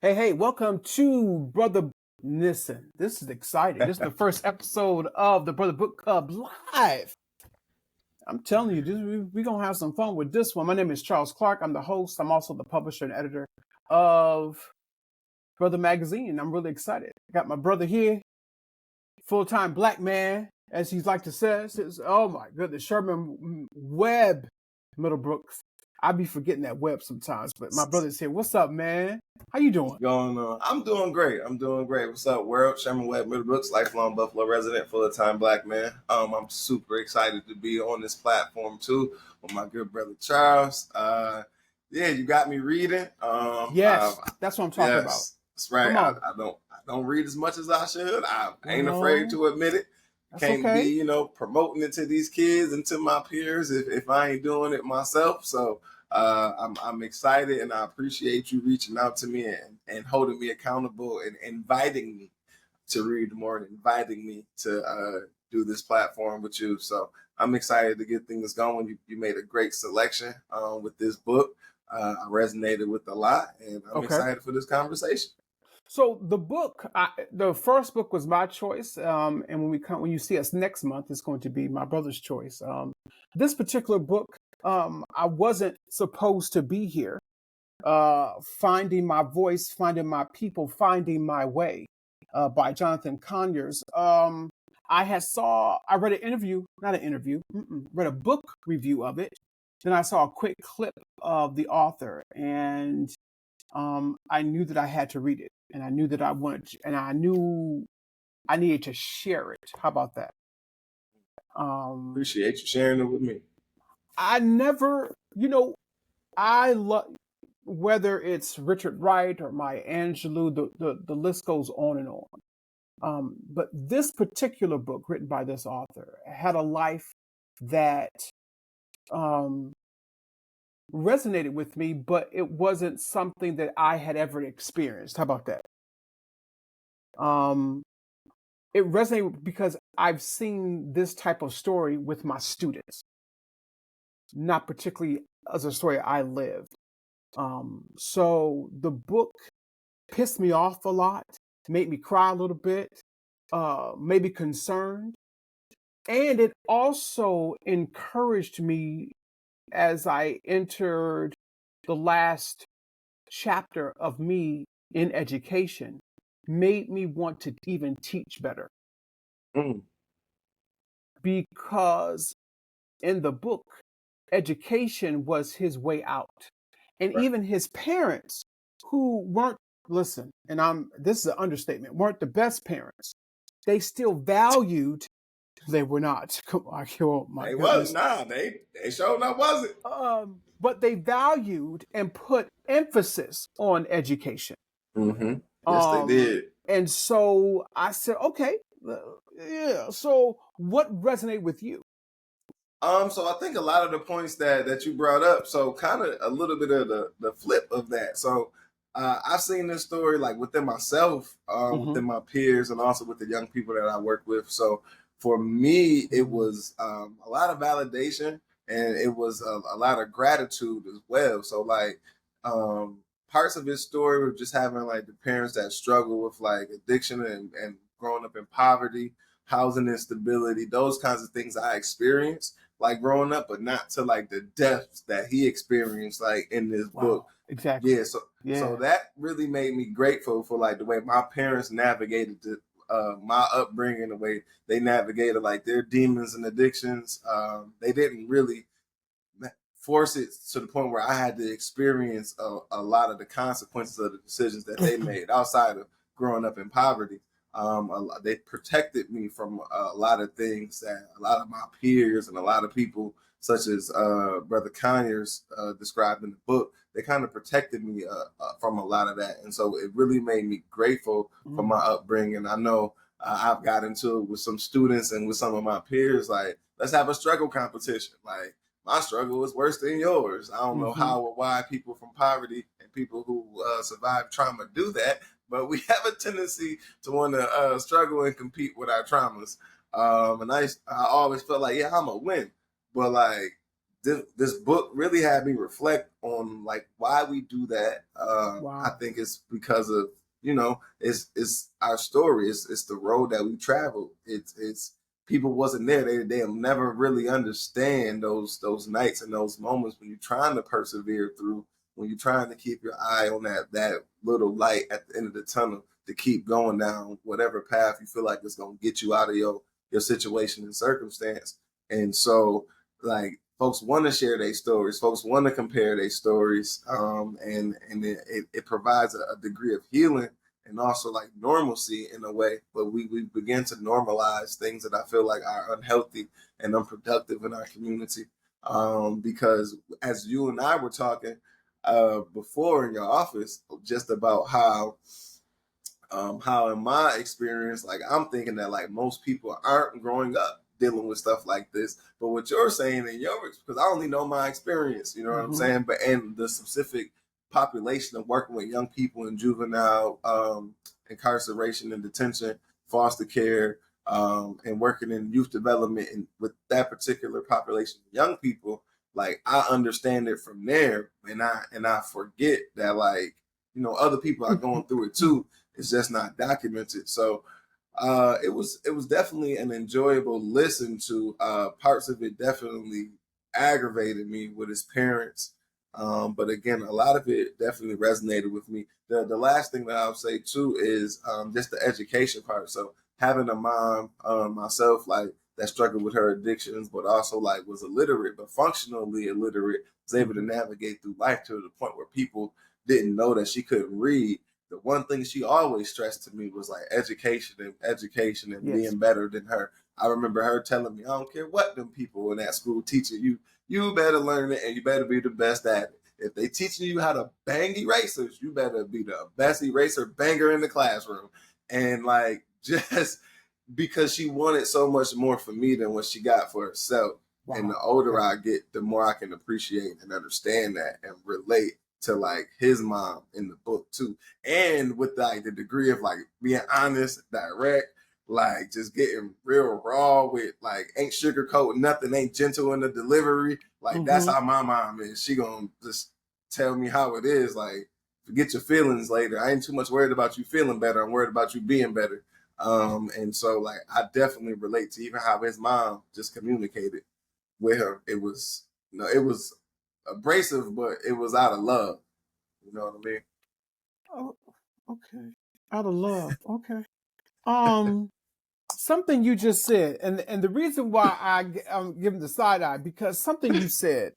Hey, welcome to Brother Nissen. This is exciting. This is the first episode of the Brother Book Club Live. I'm telling you, we're going to have some fun with this one. My name is Charles Clark. I'm the host. I'm also the publisher and editor of Brother Magazine. I'm really excited. I got my brother here, full-time black man, as he's like to say. Says, oh, my goodness, Sherman Webb-Middlebrooks. I be forgetting that web sometimes, but my brother's here. What's up, man? How you doing? What's going on? I'm doing great. What's up, world? Sherman Webb-Middlebrooks, lifelong Buffalo resident, full-time black man. I'm super excited to be on this platform too with my good brother Charles. You got me reading. Yes, that's what I'm talking about. That's right. Come on. I don't read as much as I should. I ain't No, afraid to admit it. that's Can't okay. be, promoting it to these kids and to my peers if I ain't doing it myself. So I'm excited, and I appreciate you reaching out to me and holding me accountable and inviting me to read more and inviting me to do this platform with you. So I'm excited to get things going. You made a great selection with this book. I resonated with a lot, and I'm Okay. excited for this conversation. So the book, the first book was my choice, and when you see us next month, it's going to be my brother's choice. This particular book, I wasn't supposed to be here. Finding My Voice, Finding My People, Finding My Way, by Jonathan Conyers. I read read a book review of it. Then I saw a quick clip of the author, and I knew that I had to read it, and I knew that I knew I needed to share it. How about that? Appreciate you sharing it with me. I never, I love whether it's Richard Wright or Maya Angelou. The list goes on and on. But this particular book, written by this author, had a life that um, resonated with me, but it wasn't something that I had ever experienced. How about that? It resonated because I've seen this type of story with my students, not particularly as a story I lived. So the book pissed me off a lot, made me cry a little bit, made me concerned. And it also encouraged me as I entered the last chapter of me in education, made me want to even teach better. Mm. Because in the book, education was his way out. And Right. even his parents, who weren't, listen, this is an understatement, weren't the best parents. They still valued, they were not. Oh my They was goodness. they showed up, wasn't. But they valued and put emphasis on education. Mm-hmm. Yes, they did. And so I said, okay, yeah. So what resonated with you? So I think a lot of the points that you brought up, so kind of a little bit of the flip of that. So I've seen this story like within myself, Mm-hmm. within my peers, and also with the young people that I work with. So for me, it was a lot of validation, and it was a lot of gratitude as well. So like parts of his story were just having like the parents that struggle with like addiction and growing up in poverty, housing instability, those kinds of things I experienced like growing up, but not to like the depths that he experienced like in this book. Wow, exactly. Yeah, so Yeah. that really made me grateful for like the way my parents navigated my upbringing, the way they navigated like their demons and addictions. They didn't really force it to the point where I had to experience a lot of the consequences of the decisions that they made outside of growing up in poverty. They protected me from a lot of things that a lot of my peers and a lot of people, such as Brother Conyers, described in the book. They kind of protected me from a lot of that, and so it really made me grateful for my upbringing. I know I've got into it with some students and with some of my peers. Like, let's have a struggle competition. Like, my struggle is worse than yours. I don't know Mm-hmm. how or why people from poverty and people who survive trauma do that, but we have a tendency to want to struggle and compete with our traumas. And I always felt like, yeah, I'm a win, but like this book really had me reflect on like why we do that. I Wow. think it's because of, it's our story. It's the road that we traveled. It's people wasn't there. They'll never really understand those nights and those moments when you're trying to persevere through, when you're trying to keep your eye on that little light at the end of the tunnel to keep going down whatever path you feel like it's gonna get you out of your situation and circumstance. And so, like, folks want to share their stories, folks want to compare their stories, and it provides a degree of healing and also like normalcy in a way. But we begin to normalize things that I feel like are unhealthy and unproductive in our community, because as you and I were talking before in your office, just about how in my experience, like I'm thinking that like most people aren't growing up dealing with stuff like this. But what you're saying in your, because I only know my experience, you know what I'm Mm-hmm. saying? But and the specific population of working with young people in juvenile incarceration and detention, foster care, and working in youth development and with that particular population of young people, like I understand it from there, and I forget that like other people are going through it too. It's just not documented. So it was definitely an enjoyable listen to. Parts of it definitely aggravated me with his parents, but again, a lot of it definitely resonated with me. The last thing that I'll say too is just the education part. So having a mom myself, like that struggled with her addictions, but also like was illiterate, but functionally illiterate, was able to navigate through life to the point where people didn't know that she couldn't read. The one thing she always stressed to me was like education and Yes. being better than her. I remember her telling me, I don't care what them people in that school teaching you, you better learn it and you better be the best at it. If they teaching you how to bang erasers, you better be the best eraser banger in the classroom. And like just because she wanted so much more from me than what she got for herself. And Wow. the older Okay. I get, the more I can appreciate and understand that and relate to like his mom in the book too. And with like the degree of like being honest, direct, like just getting real raw with like ain't sugarcoat nothing, ain't gentle in the delivery. Like that's Mm-hmm. how my mom is. She gonna just tell me how it is. Like forget your feelings later. I ain't too much worried about you feeling better. I'm worried about you being better. And so like I definitely relate to even how his mom just communicated with him. It was it was abrasive, but it was out of love. You know what I mean? Oh, okay. Out of love. Okay. Um, Something you just said, and the reason why I'm giving the side eye because something you said,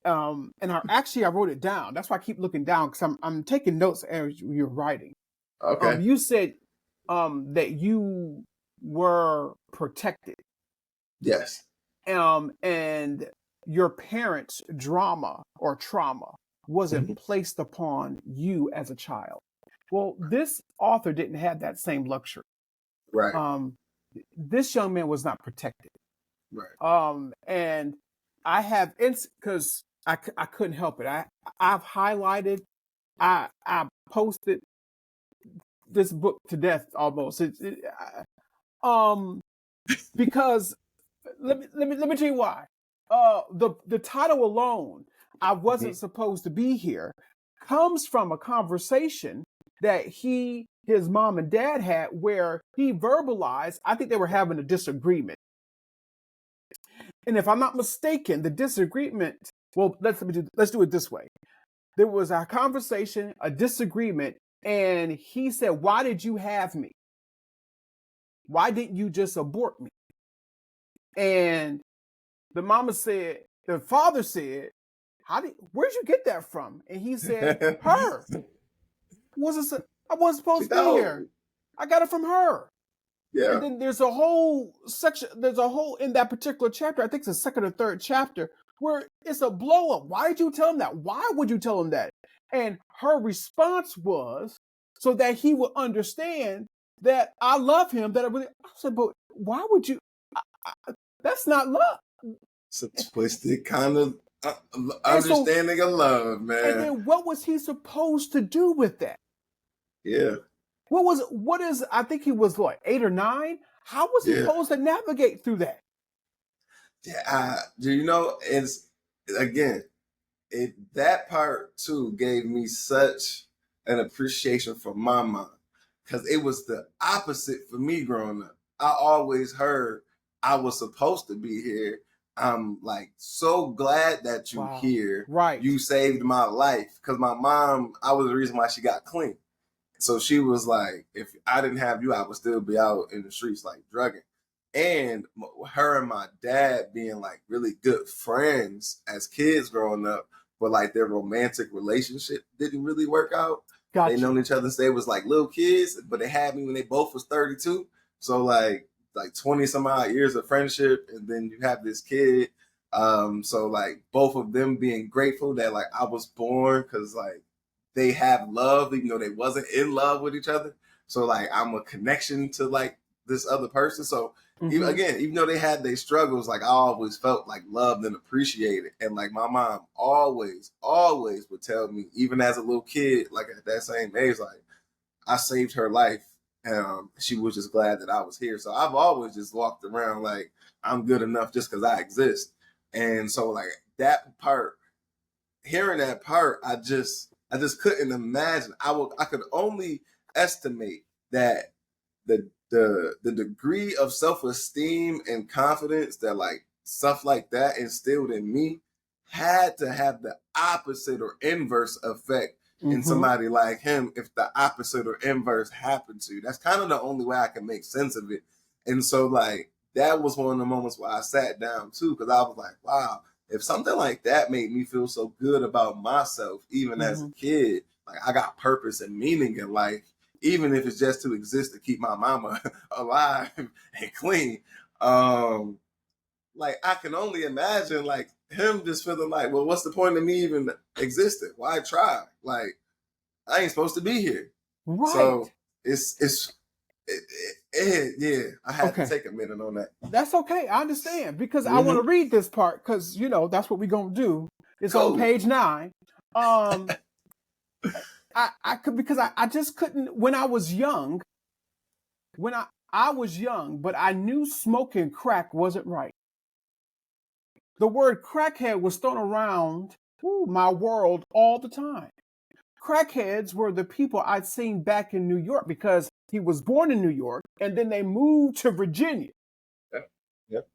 and I wrote it down. That's why I keep looking down because I'm taking notes as you're writing. Okay. You said, that you were protected, Yes. and your parents' drama or trauma wasn't Mm-hmm. placed upon you as a child. Well, this author didn't have that same luxury. Right. Um, this young man was not protected. Right. And I have because I couldn't help it. I've highlighted, I posted this book to death almost. Um, because let me tell you why. The title alone, I wasn't Mm-hmm. supposed to be here, comes from a conversation that his mom and dad had where he verbalized. I think they were having a disagreement, and if I'm not mistaken, the disagreement. Well, let's do it this way. There was a conversation, a disagreement, and he said, "Why did you have me? Why didn't you just abort me?" And the father said, where'd you get that from? And he said, her. I wasn't She supposed to be here. told. I got it from her. And Yeah. then there's a whole section, in that particular chapter, I think it's the second or third chapter, where it's a blow up. Why did you tell him that? Why would you tell him that? And her response was so that he would understand that I love him, I said, but why would you? That's not love. It's a twisted kind of And so, understanding of love, and man. then what was he supposed to do with that? Yeah. I think he was what, 8 or 9? How was he Yeah. supposed to navigate through that? Yeah. Do you know it's again, that part too gave me such an appreciation for my mom, because it was the opposite for me growing up. I always heard I was supposed to be here. I'm like so glad that you Wow. here. Right. You saved my life, because my mom, I was the reason why she got clean. So she was like, if I didn't have you, I would still be out in the streets like drugging. And her and my dad being like really good friends as kids growing up, but like their romantic relationship didn't really work out. They Gotcha. known each other since they was like little kids, but they had me when they both was 32. So like 20 some odd years of friendship, and then you have this kid. So like both of them being grateful that like I was born, because like they have love even though they wasn't in love with each other. So like I'm a connection to like this other person. So even, Mm-hmm. again, even though they had their struggles, like I always felt like loved and appreciated. And like my mom always would tell me, even as a little kid, like at that same age, like I saved her life. She was just glad that I was here. So I've always just walked around like I'm good enough just because I exist. And so like that part, hearing that part, I just couldn't imagine. I could only estimate that the degree of self-esteem and confidence that like stuff like that instilled in me had to have the opposite or inverse effect in Mm-hmm. somebody like him if the opposite or inverse happened to you. That's kind of the only way I can make sense of it. And so like that was one of the moments where I sat down too, because I was like, wow, if something like that made me feel so good about myself, even as a Mm-hmm. kid, like I got purpose and meaning in life, even if it's just to exist to keep my mama alive and clean. Um, like I can only imagine like him just feeling like, well, what's the point of me even existing? Why try? Like I ain't supposed to be here. Right. So it's yeah. I had to Okay. take a minute on that. That's okay. I understand because I want Mm-hmm. to read this part because that's what we're gonna do. It's on Cool. page 9. Um, I could because I just couldn't when I was young. When I was young, but I knew smoking crack wasn't right. The word crackhead was thrown around my world all the time. Crackheads were the people I'd seen back in New York because he was born in New York and then they moved to Virginia. Yep. Yep.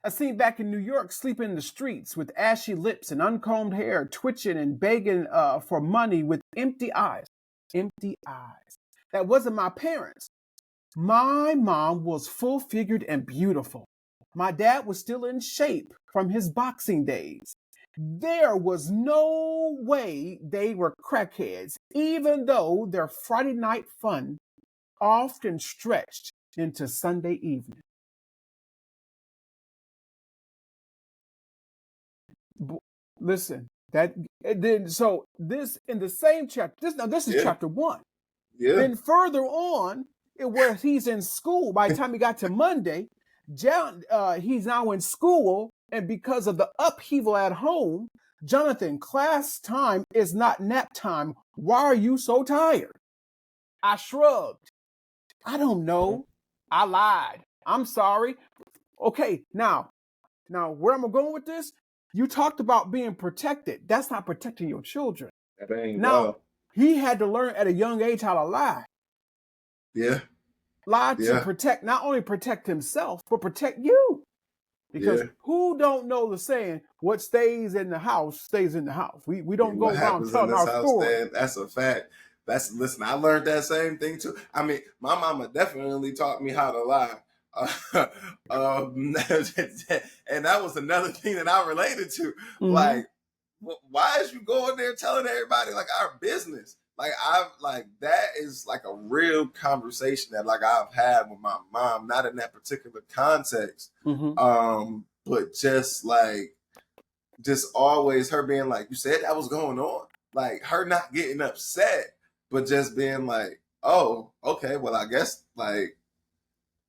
I seen back in New York sleeping in the streets with ashy lips and uncombed hair, twitching and begging for money with empty eyes. Empty eyes. That wasn't my parents. My mom was full figured and beautiful. My dad was still in shape from his boxing days. There was no way they were crackheads, even though their Friday night fun often stretched into Sunday evening. Listen, that then so this in the same chapter. This is Yeah. chapter 1. Yeah. Then further on, where he's in school, by the time he got to Monday, he's now in school, and because of the upheaval at home, Jonathan, class time is not nap time. Why are you so tired? I shrugged. I don't know. I lied. I'm sorry. Okay, now where am I going with this? You talked about being protected. That's not protecting your children. That ain't Now, he had to learn at a young age how to lie. Yeah. Lie to Yeah. protect, not only protect himself, but protect you. Because Yeah. who don't know the saying, what stays in the house stays in the house. We Yeah, don't what go around happens in telling this our house, story. then that's a fact. Listen, I learned that same thing too. I mean, my mama definitely taught me how to lie. And that was another thing that I related to. Mm-hmm. Like, why is you going there telling everybody like our business? Like I've like that is like a real conversation that like I've had with my mom, not in that particular context, Mm-hmm. but just always her being like, you said that was going on. Like her not getting upset, but just being like, oh, okay, well, I guess like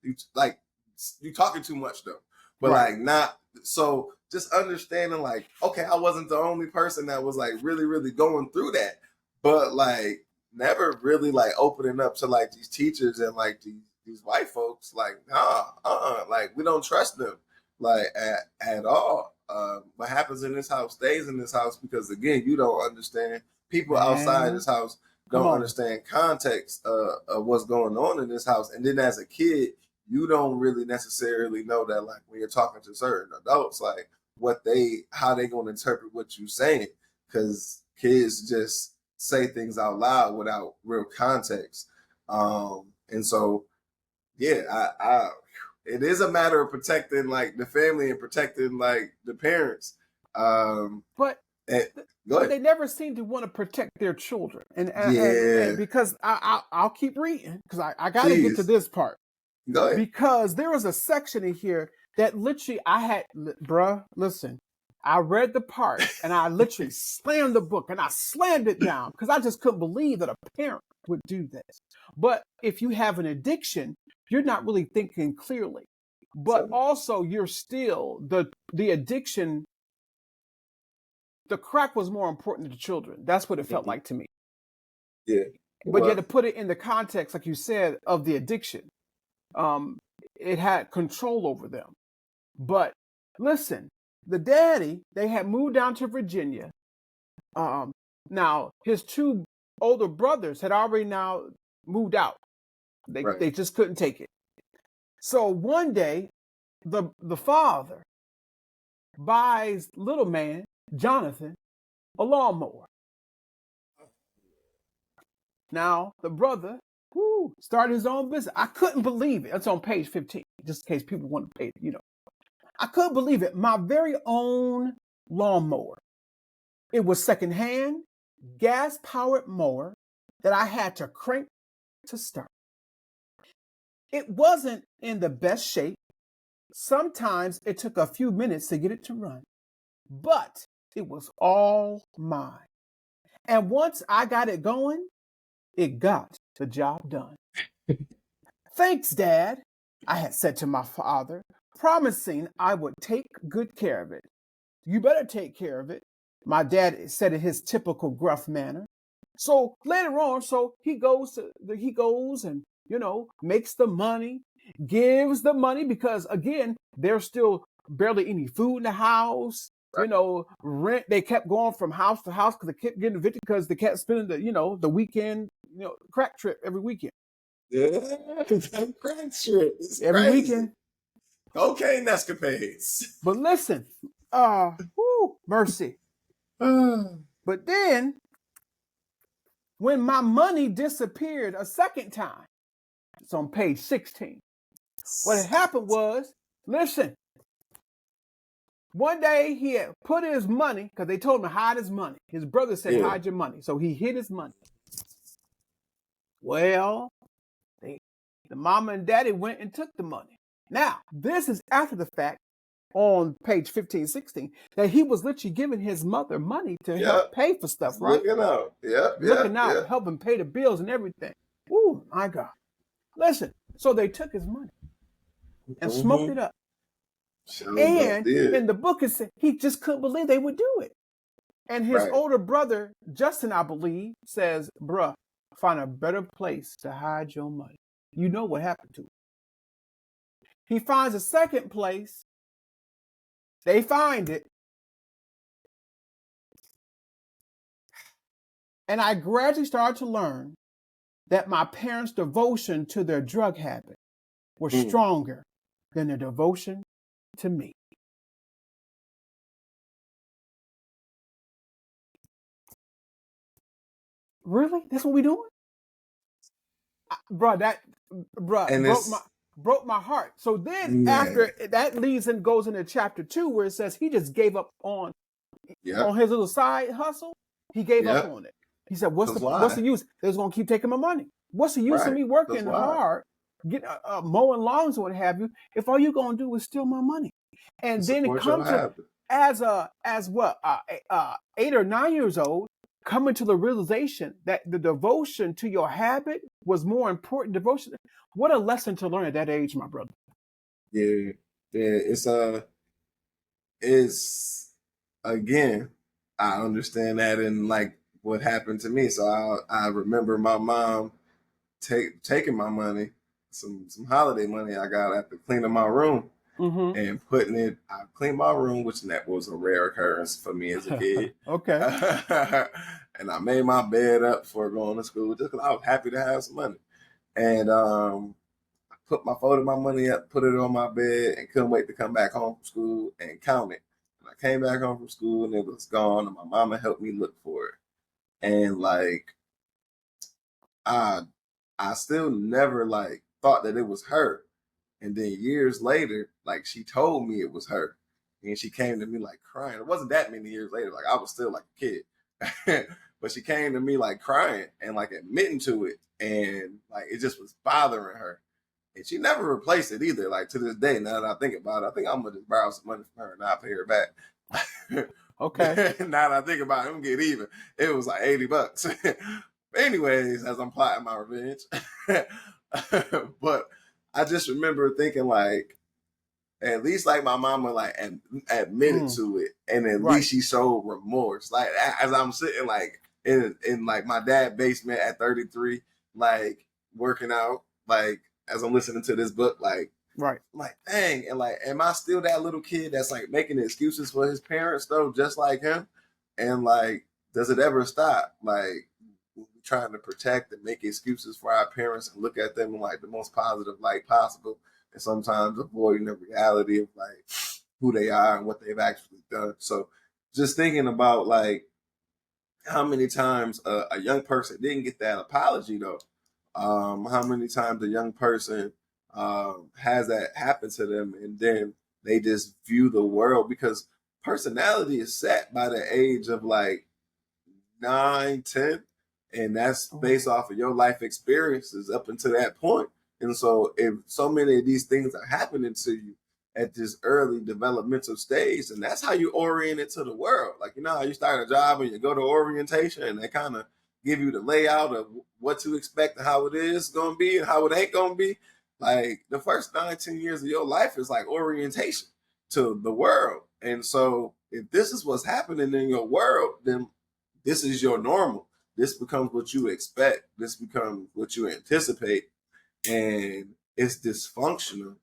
you talking too much though. But Right. like not so just understanding like, okay, I wasn't the only person that was like really, really going through that. But like never really like opening up to like these teachers and like these white folks, like, like we don't trust them like at all. what happens in this house stays in this house, because again, you don't understand. People outside Man, this house come don't on. understand context of what's going on in this house. And then as a kid, you don't really necessarily know that, like, when you're talking to certain adults, like how they going to interpret what you're saying, because kids just say things out loud without real context. And so, yeah, I it is a matter of protecting, like, the family and protecting, like, the parents. But And, go but ahead. they never seem to want to protect their children, and Yeah, because I'll keep reading because I got to get to please this part, go ahead. because there was a section in here that literally bruh, listen, I read the part and I literally slammed the book and I slammed it down because I just couldn't believe that a parent would do this. But if you have an addiction, you're not really thinking clearly. But So, also you're still the addiction, the crack was more important to the children. That's what it felt mhm, like to me. yeah, But you had well, to put it in the context, like you said, of the addiction. Um, it had control over them. But listen, the daddy, they had moved down to Virginia. Um, Now his two older brothers had already now moved out. right, They just couldn't take it. So one day, the father buys little man Jonathan a lawnmower. Now the brother, started his own business. I couldn't believe it. It's on page 15, just in case people want to pay. I couldn't believe it. My very own lawnmower. It was secondhand, gas-powered mower that I had to crank to start. It wasn't in the best shape. Sometimes it took a few minutes to get it to run, but it was all mine. And once I got it going, it got the job done. Thanks, Dad, I had said to my father, promising I would take good care of it. You better take care of it, my dad said in his typical gruff manner. So later on, he goes and makes the money, gives the money, because again, there's still barely any food in the house. right. Rent, they kept going from house to house because they kept getting evicted because they kept spending the weekend, crack trip every weekend. Yeah, that crack shit is Every crazy. weekend. Cocaine escapades. But listen, mercy. But then when my money disappeared a second time, it's on page 16. What had happened was, listen, one day he had put his money, because they told him to hide his money. His brother said, Yeah, hide your money. So he hid his money. Well, the mama and daddy went and took the money. Now, this is after the fact, on page 15, 16, that he was literally giving his mother money to help yep. pay for stuff, right? Looking out. Yep, Looking yep, out, yep. helping pay the bills and everything. Oh, my God. Listen, so they took his money and smoked Mm-hmm. it up. Sure enough, And did. in the book, it said he just couldn't believe they would do it. And his Right. older brother, Justin, I believe, says, bruh, find a better place to hide your money. You know what happened to him. He finds a second place. They find it. And I gradually started to learn that my parents' devotion to their drug habit was Mm. stronger than their devotion to me. Really? That's what we doing? Bruh, that And it's, broke my heart. So then man, after that leads and goes into chapter 2 where it says he just gave up yep, on his little side hustle. He gave up yep. on it. He said, "What's Cause the why? use? They're just gonna keep taking my money. What's the use of Right. me Cause working why? hard, get mowing lawns or what have you, if all you're gonna do is steal my money?" To And then it support your comes to habit. as what 8 or 9 years old, coming to the realization that the devotion to your habit was more important. Devotion. What a lesson to learn at that age, my brother. Yeah. Yeah. It's again, I understand that, and like what happened to me. So I remember my mom taking my money, some holiday money I got after cleaning my room. Mm-hmm. and putting it. I cleaned my room, which that was a rare occurrence for me as a kid. Okay. And I made my bed up before going to school just because I was happy to have some money. And folded my money up, put it on my bed, and couldn't wait to come back home from school and count it. And I came back home from school and it was gone, and my mama helped me look for it. And like, I I still never like thought that it was her. And then years later, like she told me it was her. And she came to me like crying. It wasn't that many years later. Like I was still like a kid. But she came to me like crying and like admitting to it. And like it just was bothering her. And she never replaced it either. Like to this day, now that I think about it, I think I'm gonna just borrow some money from her and I'll pay her back. Okay. Now that I think about it, I'm get even. It was like $80. Anyways, as I'm plotting my revenge. But I just remember thinking like, at least like my mama like admitted to it, and at least she showed remorse. Like as I'm sitting like in like my dad's basement at 33, like working out, like as I'm listening to this book, like dang, and like am I still that little kid that's like making excuses for his parents though, just like him? And like, does it ever stop? Like trying to protect and make excuses for our parents and look at them in like the most positive light possible, and sometimes avoiding the reality of like who they are and what they've actually done. So just thinking about like how many times a young person didn't get that apology though. How many times a young person has that happen to them, and then they just view the world, because personality is set by the age of like 9, 10, and that's based off of your life experiences up until that point. And so if so many of these things are happening to you at this early developmental stage, and that's how you orient it to the world. Like, you know how you start a job and you go to orientation and they kind of give you the layout of what to expect and how it is going to be and how it ain't going to be. Like the first 19 years of your life is like orientation to the world. And so if this is what's happening in your world, then this is your normal. This becomes what you expect. This becomes what you anticipate. And it's dysfunctional,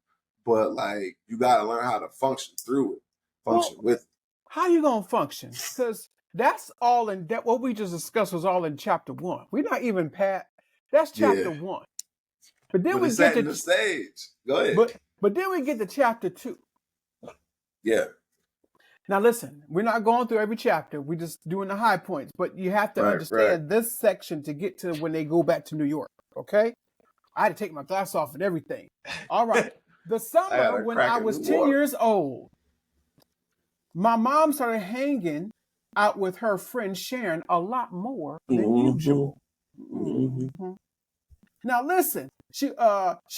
but like you got to learn how to function through it, function with it. How you going to function? Because that's all in that. What we just discussed was all in chapter 1. We're not even past. That's chapter 1. But then we get to the stage. Go ahead. But then we get to chapter 2. Yeah. Now listen, we're not going through every chapter. We're just doing the high points. But you have to understand this section to get to when they go back to New York. Okay? I had to take my glass off and everything. All right. The summer when I was 10 years old, my mom started hanging out with her friend Sharon a lot more than usual. Mm-hmm. Now listen, she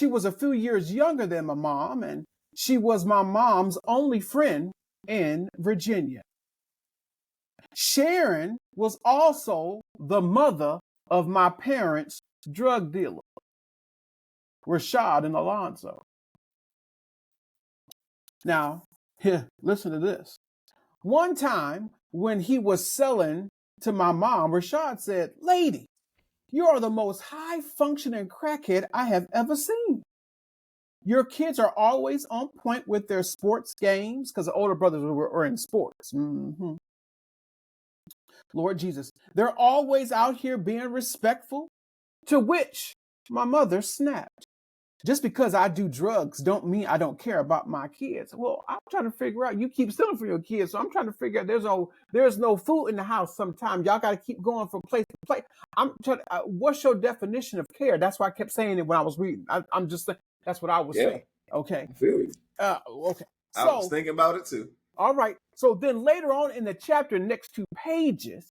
was a few years younger than my mom, and she was my mom's only friend in Virginia. Sharon was also the mother of my parents' drug dealer, Rashad and Alonzo. Now, here, listen to this. One time when he was selling to my mom, Rashad said, "Lady, you are the most high-functioning crackhead I have ever seen. Your kids are always on point with their sports games," because the older brothers were in sports. Mm-hmm. Lord Jesus, they're always out here being respectful. To which my mother snapped. "Just because I do drugs don't mean I don't care about my kids." Well, I'm trying to figure out, you keep stealing from your kids, so I'm trying to figure out there's no food in the house sometimes. Y'all got to keep going from place to place. I'm trying to, what's your definition of care? That's why I kept saying it when I was reading. I'm just saying, that's what I was saying. Okay. I feel you. Okay. I was thinking about it too. All right. So then later on in the chapter, next 2 pages,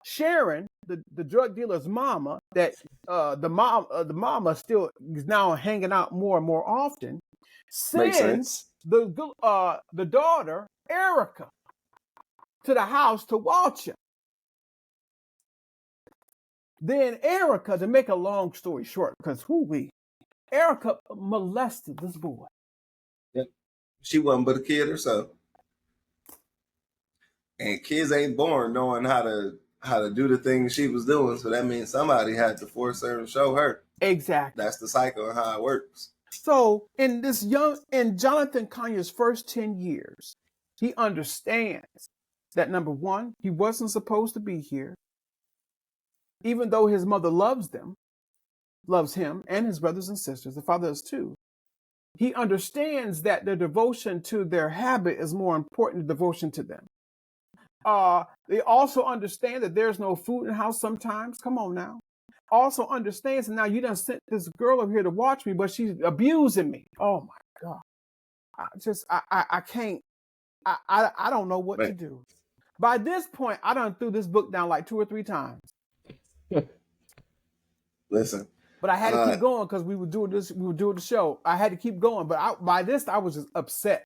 Sharon, the drug dealer's mama, that the mama still is now hanging out more and more often, sends the daughter Erica to the house to watch her. Then Erica, to make a long story short, because Erica molested this boy. Yep. She wasn't but a kid herself. And kids ain't born knowing how to do the things she was doing. So that means somebody had to force her and show her. Exactly. That's the cycle of how it works. So in Jonathan Conyers' first 10 years, he understands that number one, he wasn't supposed to be here, even though his mother loves him and his brothers and sisters. The father does too. He understands that their devotion to their habit is more important than devotion to them. They also understand that there's no food in the house sometimes. Come on now. Also understands, and now you done sent this girl over here to watch me, but she's abusing me. Oh my God. I can't, I don't know what to Man, do. By this point, I done threw this book down like 2 or 3 times. listen, But I had to uh, keep going because we were doing the show. I had to keep going. But by this, I was just upset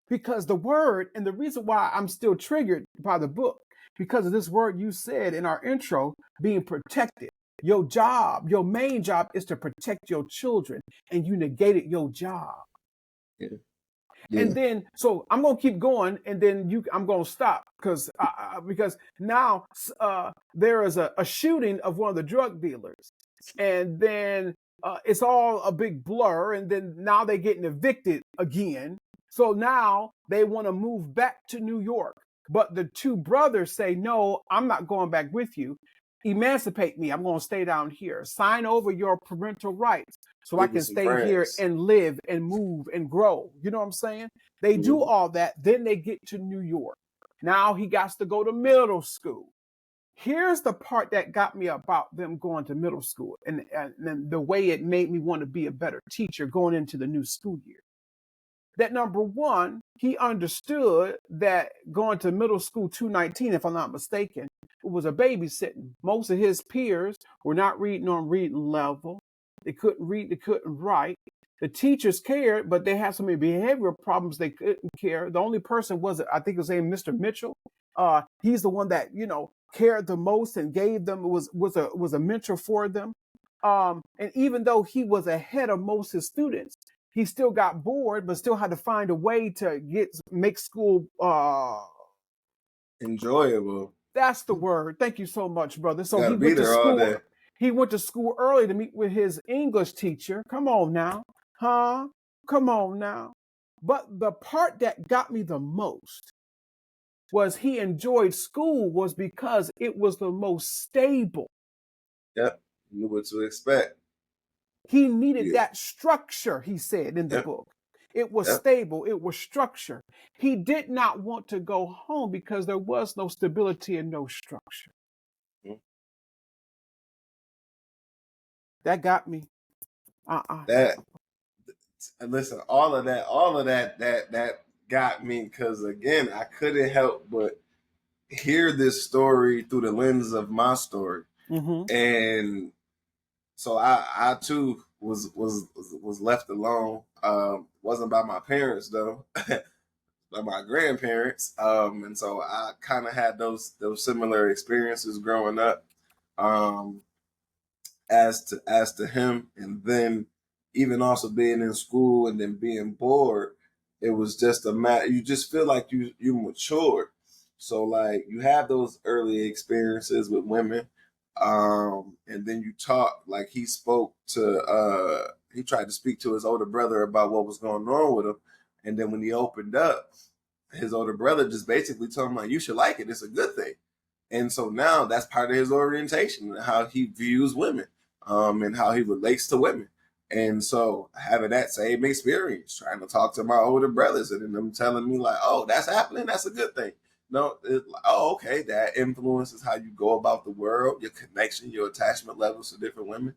because the word, and the reason why I'm still triggered by the book, because of this word you said in our intro, being protected. Your job, your main job is to protect your children, and you negated your job. yeah, And yeah, then, so I'm gonna keep going, and then I'm gonna stop because now there is a shooting of one of the drug dealers, and then it's all a big blur, and then now they're getting evicted again. So now they want to move back to New York, but the 2 brothers say, "No, I'm not going back with you. Emancipate me. I'm going to stay down here. Sign over your parental rights so I give me can some stay here friends. and live and move and grow." You know what I'm saying? They do Mhm. all that. Then they get to New York. Now he got to go to middle school. Here's the part that got me about them going to middle school and the way it made me want to be a better teacher going into the new school year. That number one, he understood that going to middle school 219, if I'm not mistaken, it was a babysitting. Most of his peers were not reading on reading level. They couldn't read, they couldn't write. The teachers cared, but they had so many behavioral problems they couldn't care. The only person was, I think it was named Mr. Mitchell. He's the one that, cared the most and gave them, was a mentor for them. And even though he was ahead of most of his students, he still got bored, but still had to find a way to make school. Enjoyable. That's the word. Thank you so much, brother. So Got he to be went to there all school. day. He went to school early to meet with his English teacher. Come on now, huh? Come on now. But the part that got me the most was he enjoyed school was because it was the most stable. Yep, knew what to expect. He needed Yeah, that structure, he said in the yep, book. It was yep. stable, it was structure. He did not want to go home because there was no stability and no structure. Mhm. That got me. Uh-uh. That and listen, all of that got me because again, I couldn't help but hear this story through the lens of my story, Mm-hmm. and so I too was left alone. Wasn't by my parents though, by my grandparents, and so I kind of had those similar experiences growing up. Um, as to him, and then even also being in school and then being bored, it was just a matter. You just feel like you matured. So like you have those early experiences with women, and then you talk like he tried to speak to his older brother about what was going on with him, and then when he opened up, his older brother just basically told him like you should like it. It's a good thing. And so now that's part of his orientation, how he views women, and how he relates to women. And so having that same experience, trying to talk to my older brothers and them telling me like, oh, that's happening, that's a good thing. No, oh, okay, that influences how you go about the world, your connection, your attachment levels to different women.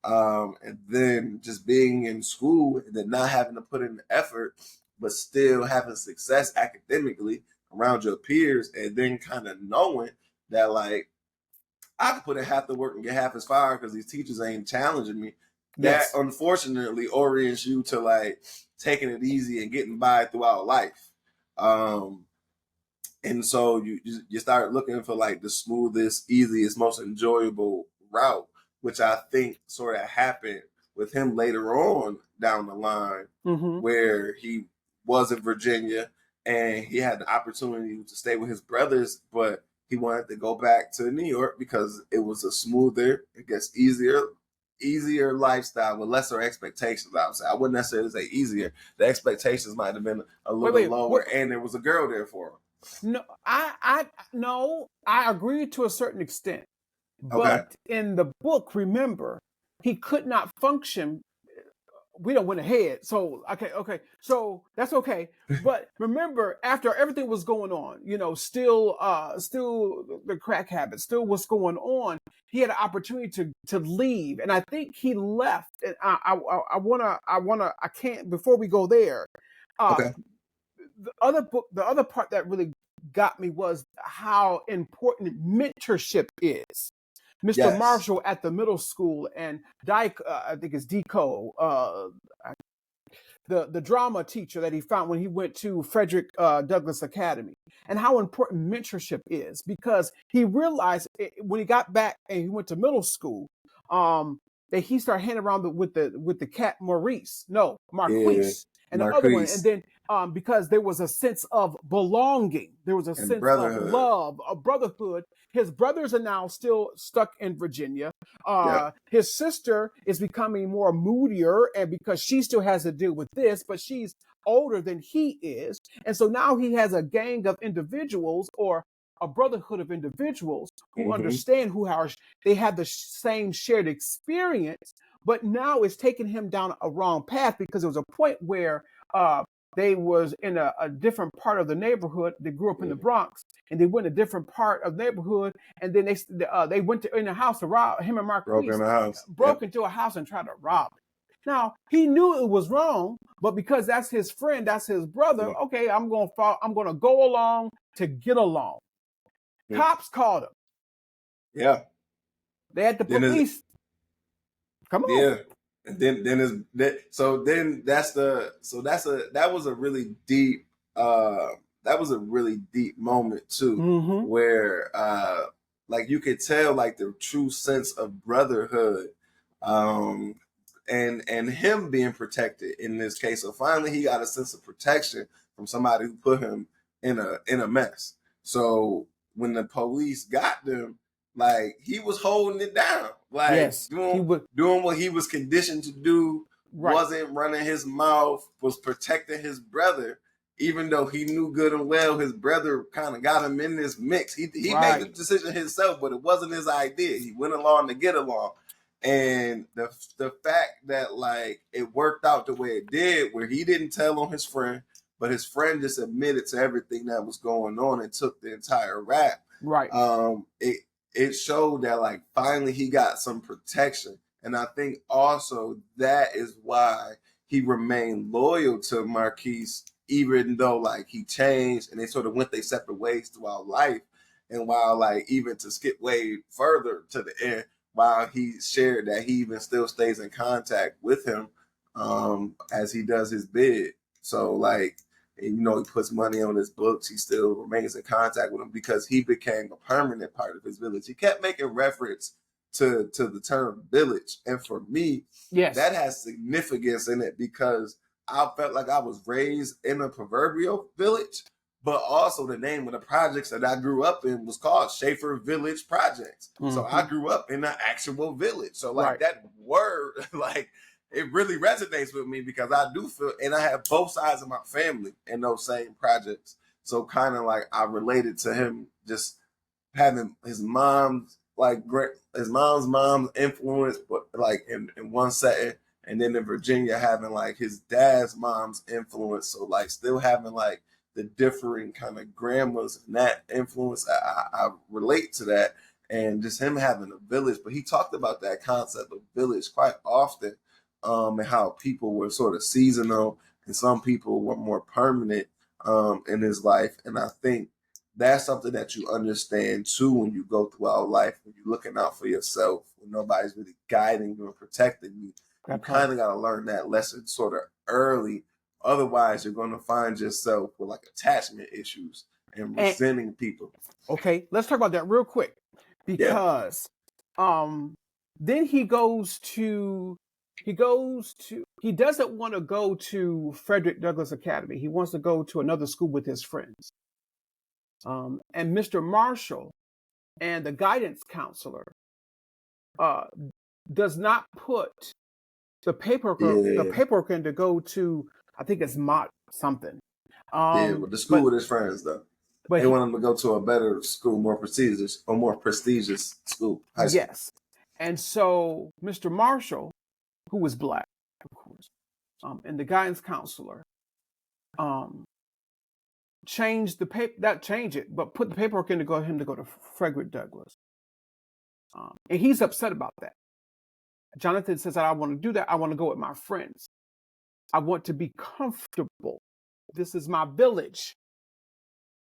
And then just being in school and then not having to put in the effort, but still having success academically around your peers, and then kind of knowing that like I could put in half the work and get half as far because these teachers ain't challenging me. That Yes. unfortunately orients you to like taking it easy and getting by throughout life. Um, and so you start looking for like the smoothest, easiest, most enjoyable route, which I think sort of happened with him later on down the line, Mm-hmm. where he was in Virginia and he had the opportunity to stay with his brothers, but he wanted to go back to New York because it was a smoother, I guess, easier easier lifestyle with lesser expectations. I would say I wouldn't necessarily say easier. The expectations might have been a little lower, What? and there was a girl there for him. No, no, I agree to a certain extent, Okay. but in the book, remember, he could not function. We don't went ahead. So okay. So that's okay. But remember, after everything was going on, still the crack habit, still what's going on, he had an opportunity to leave. And I think he left. And I can't before we go there. Uh Okay. the other part that really got me was how important mentorship is. Mr. Yes. Marshall at the middle school and Dyke, I think it's Deco, the drama teacher that he found when he went to Frederick Douglass Academy, and how important mentorship is because he realized when he got back and he went to middle school, that he started hanging around with the cat Maurice, no Yeah. Marquise, and the other one, and Marquise then because there was a sense of belonging, there was a and sense of brotherhood. love, of brotherhood. His brothers are now still stuck in Virginia. Yep. His sister is becoming more moodier, and because she still has to deal with this, but she's older than he is, and so now he has a gang of individuals or a brotherhood of individuals who Mm-hmm. understand who are they have the same shared experience, but now it's taking him down a wrong path because there was a point where they was in a different part of the neighborhood. They grew up in the Bronx, and they went a different part of the neighborhood, and then they went to in the house to rob him and Broke in Marquise the house. broke Yep. into a house and tried to rob it. Now he knew it was wrong, but because that's his friend, that's his brother. Yep. Okay, I'm gonna follow, I'm gonna go along to get along. Yep. Cops called him. Yeah. They had the Then is police. Come on. yeah. And then is that so then that was a really deep that was a really deep moment too, Mm-hmm. where like you could tell like the true sense of brotherhood, um and him being protected in this case. So finally he got a sense of protection from somebody who put him in a mess. So when the police got them, like he was holding it down, like Yes, he doing would. doing what he was conditioned to do, Right, wasn't running his mouth, was protecting his brother, even though he knew good and well his brother kind of got him in this mix. He made the right, decision himself, but it wasn't his idea. He went along to get along. And the fact that like it worked out the way it did, where he didn't tell on his friend, but his friend just admitted to everything that was going on and took the entire rap. right, It showed that like finally he got some protection. And I think also that is why he remained loyal to Marquise, even though like he changed and they sort of went their separate ways throughout life. And while like even to skip way further to the end, while he shared that he even still stays in contact with him as he does his bid. So like, and, he puts money on his books. He still remains in contact with him because he became a permanent part of his village. He kept making reference to the term village, and for me, yes, that has significance in it because I felt like I was raised in a proverbial village, but also the name of the projects that I grew up in was called Schaefer Village Projects. So I mm-hmm. grew up in an actual village. So like Right, that word, like it really resonates with me because I do feel, and I have both sides of my family in those same projects. So kind of like I related to him just having his mom's like his mom's influence, but like in one setting, and then in Virginia having like his dad's mom's influence. So like still having like the differing kind of grandmas and that influence. I relate to that, and just him having a village. But he talked about that concept of village quite often, and how people were sort of seasonal and some people were more permanent in his life. And I think that's something that you understand too when you go throughout life, when you're looking out for yourself, when nobody's really guiding you and protecting you. You that kind part. of got to learn that lesson sort of early. Otherwise, you're going to find yourself with like attachment issues and And resenting people. okay, let's talk about that real quick Yeah. because um then he doesn't want to go to Frederick Douglass Academy. He wants to go to another school with his friends. And Mr. Marshall and the guidance counselor does not put the Yeah. paperwork in to go to, I think it's Mott something. Yeah, with the school But with his friends though. but They he, want him to go to a better school, more prestigious school, high school. yes. And so Mr. Marshall, who was black, of course, and the guidance counselor, um, changed the paper, not change it, but put the paperwork in to go him to go to Frederick Douglass. And he's upset about that. Jonathan says, I want to do that. I want to go with my friends. I want to be comfortable. This is my village.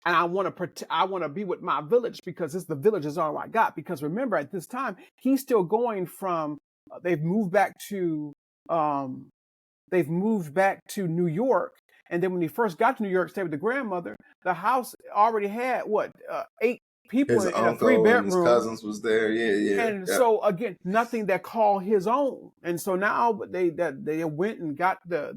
And I want to be with my village because the village is all I got. Because remember, at this time, he's still going from, they've moved back to New York. And then when he first got to New York, stayed with the grandmother, the house already had 8 people His in a uncle and his 3-bedroom. cousins was there. Yeah. And so again, nothing that called his own. And so now they went and got the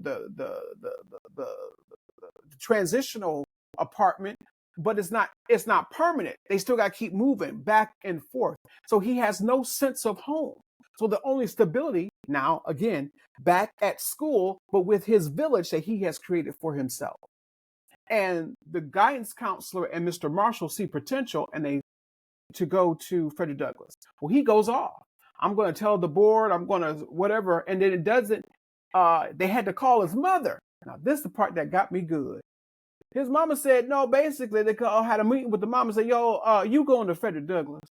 transitional apartment, but it's not permanent. They still got to keep moving back and forth. So he has no sense of home. So the only stability now, again, back at school, but with his village that he has created for himself. And the guidance counselor and Mr. Marshall see potential, and they to go to Frederick Douglass. Well, he goes off. I'm going to tell the board. I'm going to whatever. And then it doesn't. They had to call his mother. Now, this is the part that got me good. His mama said, no, basically, they had a meeting with the mama and said, yo, you going to Frederick Douglass.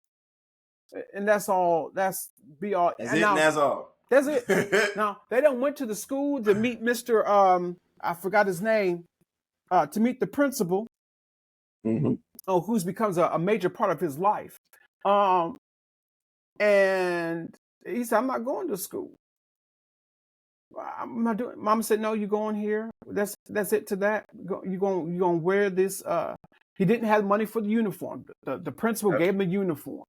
And that's all. That's be all. That's it, and that's all. That's it. Now, they done went to the school to meet Mr. I forgot his name, to meet the principal. Mm-hmm. Who's becomes a major part of his life. And he said, I'm not going to school. I'm not doing. Mama said, no, you're going here. That's it to that. You're going to wear this. He didn't have money for the uniform. The principal gave him a uniform.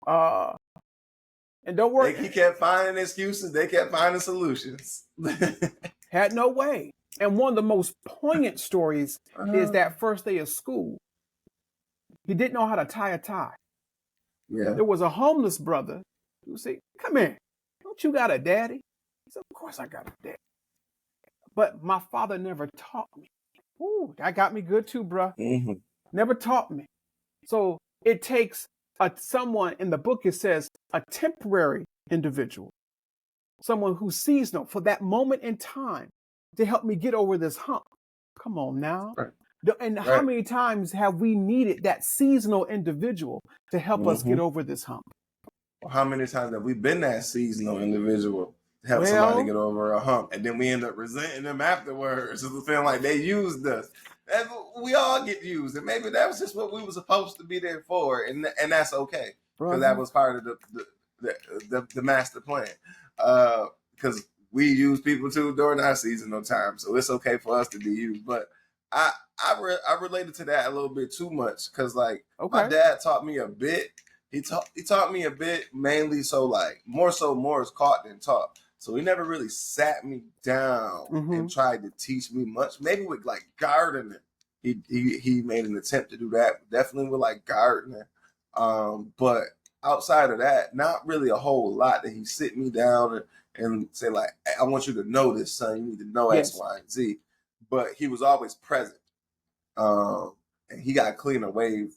And don't worry. He kept finding excuses. They kept finding solutions. Had no way. And one of the most poignant stories is that first day of school. He didn't know how to tie a tie. Yeah. There was a homeless brother who said, come here. Don't you got a daddy? He said, of course I got a daddy. But my father never taught me. Ooh, that got me good too, bruh. Mm-hmm. Never taught me. So it takes someone, in the book it says, a temporary individual. Someone who's seasonal for that moment in time to help me get over this hump. Come on now. Right. And how many times have we needed that seasonal individual to help us get over this hump? Well, how many times have we been that seasonal individual to help somebody get over a hump, and then we end up resenting them afterwards, feeling like they used us? And we all get used, and maybe that was just what we were supposed to be there for, and that's okay, because that was part of the master plan. Because we use people too during our seasonal time, so it's okay for us to be used. But I related to that a little bit too much, because my dad taught me a bit. He taught me a bit, mainly more is caught than taught. So he never really sat me down and tried to teach me much. Maybe with gardening, he made an attempt to do that. Definitely with gardening, but outside of that, not really a whole lot that he sit me down and say hey, I want you to know this, son. You need to know X, Y, and Z. But he was always present. And he got clean away.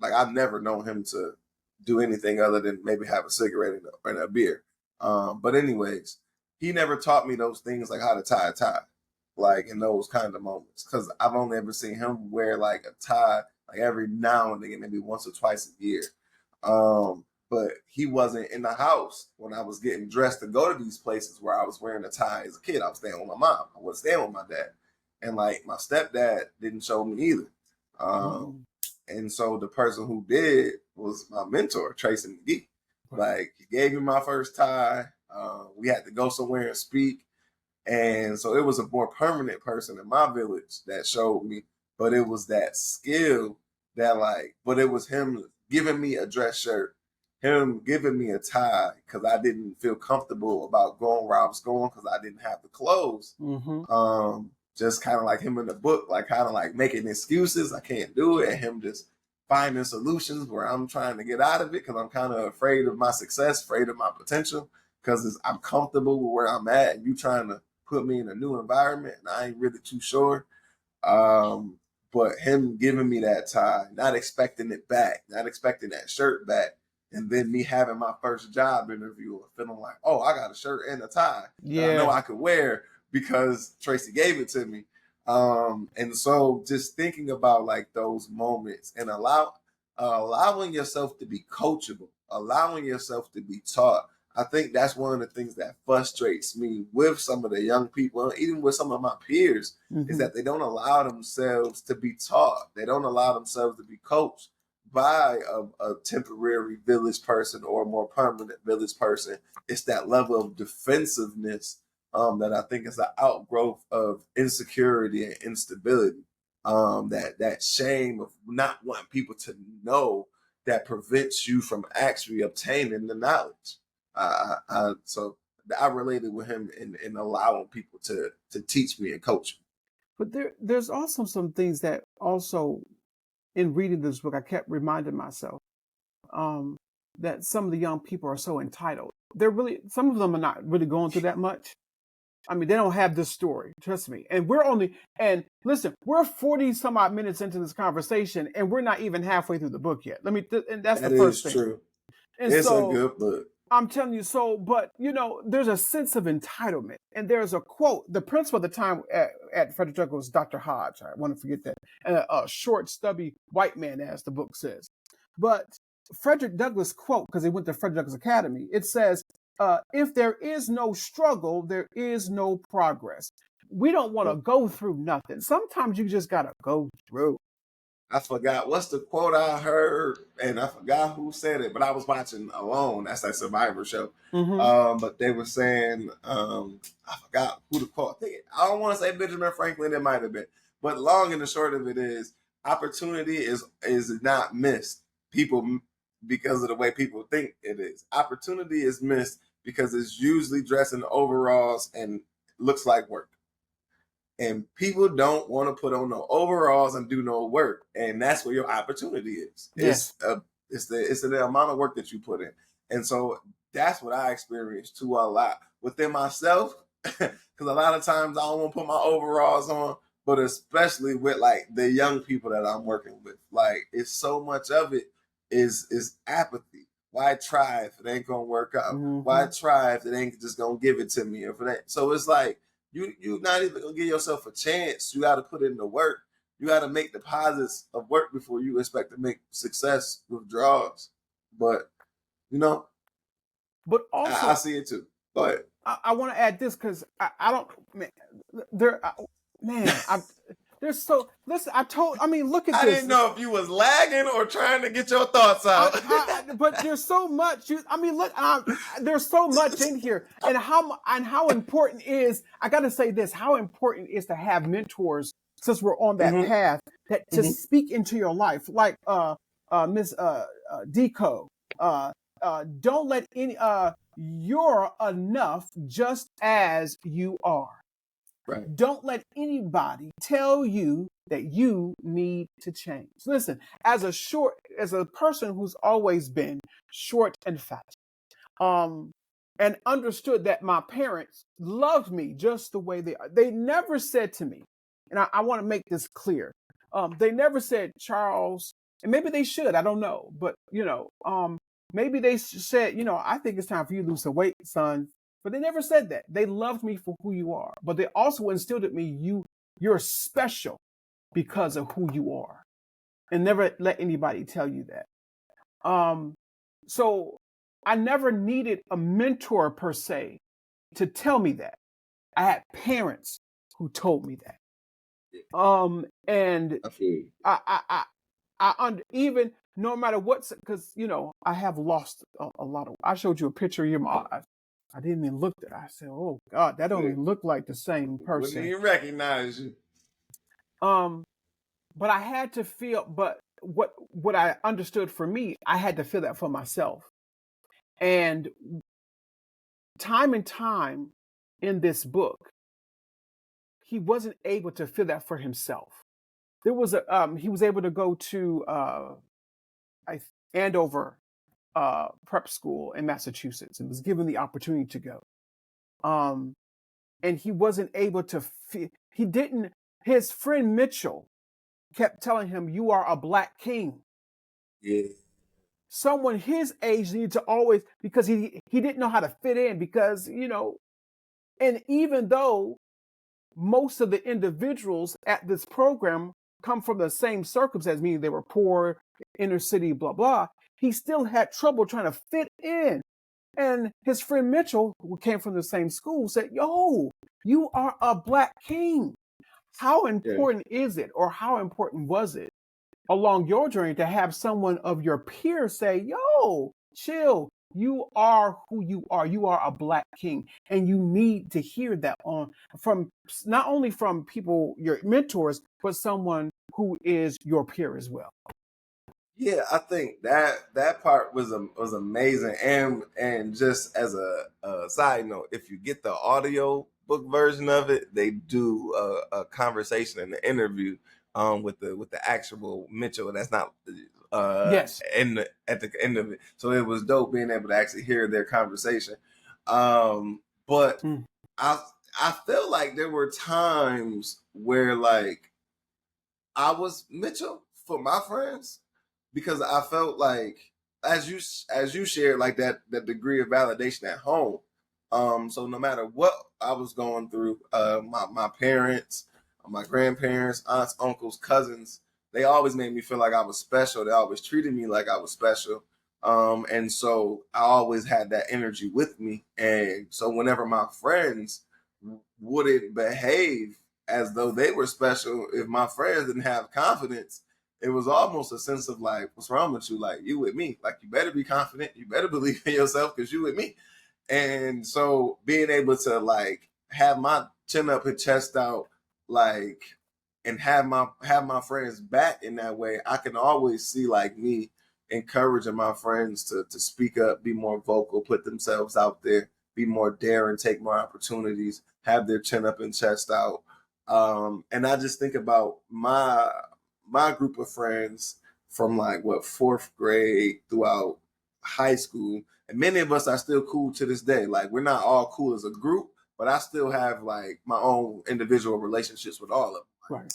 I've never known him to do anything other than maybe have a cigarette and a beer. But anyways, he never taught me those things, like how to tie a tie, in those kind of moments. Because I've only ever seen him wear a tie every now and then, maybe once or twice a year. But he wasn't in the house when I was getting dressed to go to these places where I was wearing a tie as a kid. I was staying with my mom. I wasn't staying with my dad. And my stepdad didn't show me either. And so the person who did was my mentor, Tracy McGee. He gave me my first tie. We had to go somewhere and speak. And so it was a more permanent person in my village that showed me. But it was that skill that but it was him giving me a dress shirt, him giving me a tie, because I didn't feel comfortable about going where I was going because I didn't have the clothes. Just kind of like him in the book, kind of making excuses. I can't do it. And him just finding solutions where I'm trying to get out of it because I'm kind of afraid of my success, afraid of my potential, because I'm comfortable with where I'm at, and you trying to put me in a new environment, and I ain't really too sure. Um, but him giving me that tie, not expecting it back, not expecting that shirt back, and then me having my first job interview and feeling like, oh, I got a shirt and a tie that I know Yeah. I could wear because Tracy gave it to me. And so just thinking about like those moments and allowing yourself to be coachable, allowing yourself to be taught. I think that's one of the things that frustrates me with some of the young people, even with some of my peers, is Mm-hmm. that they don't allow themselves to be taught. They don't allow themselves to be coached by a temporary village person or a more permanent village person. It's that level of defensiveness that I think is an outgrowth of insecurity and instability. That shame of not wanting people to know that prevents you from actually obtaining the knowledge. So I related with him in allowing people to teach me and coach me. But there's also some things that also in reading this book, I kept reminding myself um, that some of the young people are so entitled. They're really, some of them are not really going through that much. I mean, they don't have this story, trust me. And listen, we're 40 some odd minutes into this conversation and we're not even halfway through the book yet. And that's the That first is thing. true. And It's a so good book. I'm telling you, but there's a sense of entitlement. And there's a quote, the principal at the time at Frederick Douglass was Dr. Hodge. I want to forget that. And a short, stubby white man, as the book says. But Frederick Douglass quote, because he went to Frederick Douglass Academy, it says, if there is no struggle, there is no progress. We don't want to go through nothing. Sometimes you just got to go through. I forgot what's the quote I heard, and I forgot who said it, but I was watching Alone. That's that Survivor show. Mm-hmm. But they were saying, I forgot who the quote. I don't want to say Benjamin Franklin. It might have been, but long and the short of it is, opportunity is not missed. People because of the way people think it is. Opportunity is missed because it's usually dressed in overalls and looks like work. And people don't want to put on no overalls and do no work, and that's where your opportunity is. Yes. It's the amount of work that you put in, and so that's what I experienced too a lot within myself. Because a lot of times I don't want to put my overalls on, but especially with like the young people that I'm working with, like it's so much of it is apathy. Why try if it ain't gonna work out? Why Mm-hmm. try if it ain't just gonna give it to me? If it ain't, so it's like you're not even gonna give yourself a chance. You got to put in the work. You got to make deposits of work before you expect to make success withdrawals. But you know, But I also, see it too. Go ahead. I want to add this because I don't, man, there, man, there's so, listen, I mean, look at I this. didn't know if you was lagging or trying to get your thoughts out. But there's so much. I mean, look, there's so much in here, and how important is. I got to say this: how important is to have mentors, since we're on that Mm-hmm, path, that to mm-hmm. speak into your life, like Miss Deco. Don't let any. You're enough just as you are. Right. Don't let anybody tell you that you need to change. Listen, as a person who's always been short and fat, um, and understood that my parents loved me just the way they are. They never said to me, and I want to make this clear. They never said, Charles, and maybe they should, I don't know, but maybe they said, I think it's time for you to lose some weight, son. But they never said that. They loved me for who you are, but they also instilled in me you're special because of who you are, and never let anybody tell you that. Um, so I never needed a mentor per se to tell me that. I had parents who told me that. And I feel you. even no matter what, because I have lost a lot of. I showed you a picture of your mom. I didn't even look at it. I said, "Oh God, that don't even look like the same Wouldn't person." even recognize you. But I had to feel. But what I understood for me, I had to feel that for myself. And time in this book, he wasn't able to feel that for himself. There was he was able to go to Andover prep school in Massachusetts, and was given the opportunity to go. Um, and he wasn't able to. He didn't. His friend Mitchell kept telling him, "You are a black king." Yeah. Someone his age needed to always, because he didn't know how to fit in, because and even though most of the individuals at this program come from the same circumstance, meaning they were poor, inner city, blah blah, he still had trouble trying to fit in. And his friend Mitchell, who came from the same school, said, "Yo, you are a black king." How Yeah. important is it, or how important was it along your journey to have someone of your peers say, "Yo, chill. You are who you are. You are a black king." And you need to hear that from not only from people, your mentors, but someone who is your peer as well. Yeah, I think that part was amazing, and just as a side note, if you get the audio book version of it, they do a conversation and an interview with the actual Mitchell. That's not Yes. at the end of it, so it was dope being able to actually hear their conversation. But Mm. I I felt like there were times where like I was Mitchell for my friends because I felt like as you shared like that degree of validation at home. So no matter what I was going through, my parents, my grandparents, aunts, uncles, cousins, they always made me feel like I was special. They always treated me like I was special. And so I always had that energy with me. And so whenever my friends wouldn't behave as though they were special, if my friends didn't have confidence, it was almost a sense of like, what's wrong with you? Like, you with me. Like, you better be confident. You better believe in yourself because you with me. And so being able to like have my chin up and chest out, like, and have my friends back in that way, I can always see like me encouraging my friends to speak up, be more vocal, put themselves out there, be more daring, take more opportunities, have their chin up and chest out. And I just think about my group of friends from like what fourth grade throughout high school, and many of us are still cool to this day. Like we're not all cool as a group, but I still have like my own individual relationships with all of them. Right.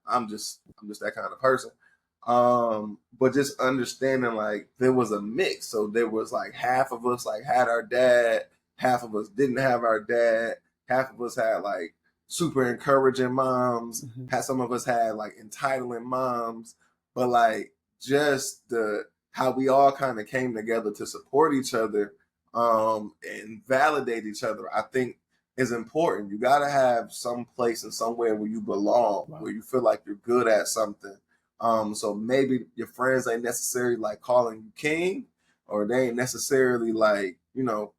I'm just that kind of person. But just understanding like there was a mix. So there was like half of us like had our dad, half of us didn't have our dad, half of us had like super encouraging moms, Mm-hmm. had some of us had like entitling moms, but like just the how we all kind of came together to support each other and validate each other, I think is important. You got to have some place and somewhere where you belong, Wow. where you feel like you're good at something. So maybe your friends ain't necessarily like calling you king, or they ain't necessarily like,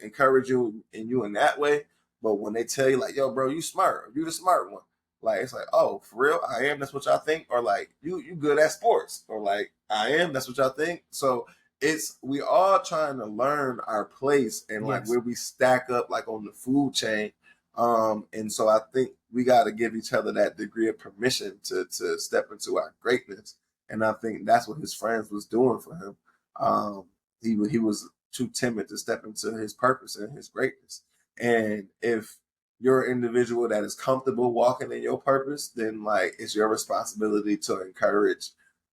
encourage you in that way. But when they tell you like, yo, bro, you smart, you the smart one. Like it's like, oh, for real, I am. That's what y'all think, or like you good at sports, or like I am. That's what y'all think. So it's we all trying to learn our place and like Yes. where we stack up like on the food chain. And so I think we got to give each other that degree of permission to step into our greatness. And I think that's what his friends was doing for him. He was too timid to step into his purpose and his greatness. And if you're an individual that is comfortable walking in your purpose, then like it's your responsibility to encourage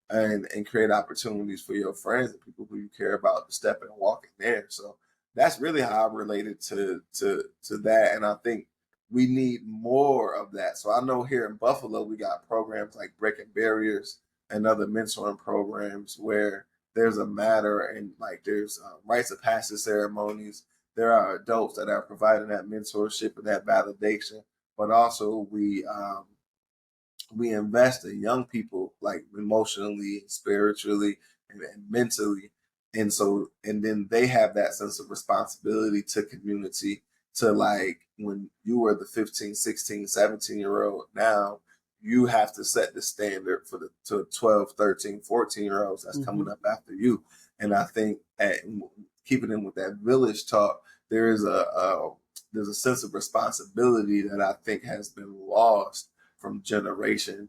and create opportunities for your friends and people who you care about to step and walk in there. So that's really how I related to that. And I think we need more of that. So I know here in Buffalo we got programs like Breaking Barriers and other mentoring programs where there's a matter and like there's rites of passage ceremonies. There are adults that are providing that mentorship and that validation, but also we invest in young people like emotionally, spiritually, and mentally. And so, and then they have that sense of responsibility to community to like when you were the 15, 16, 17-year old, now you have to set the standard for the to 12, 13, 14-year olds that's Mm-hmm. coming up after you. And I think keeping in with that village talk, there is there's a sense of responsibility that I think has been lost from generation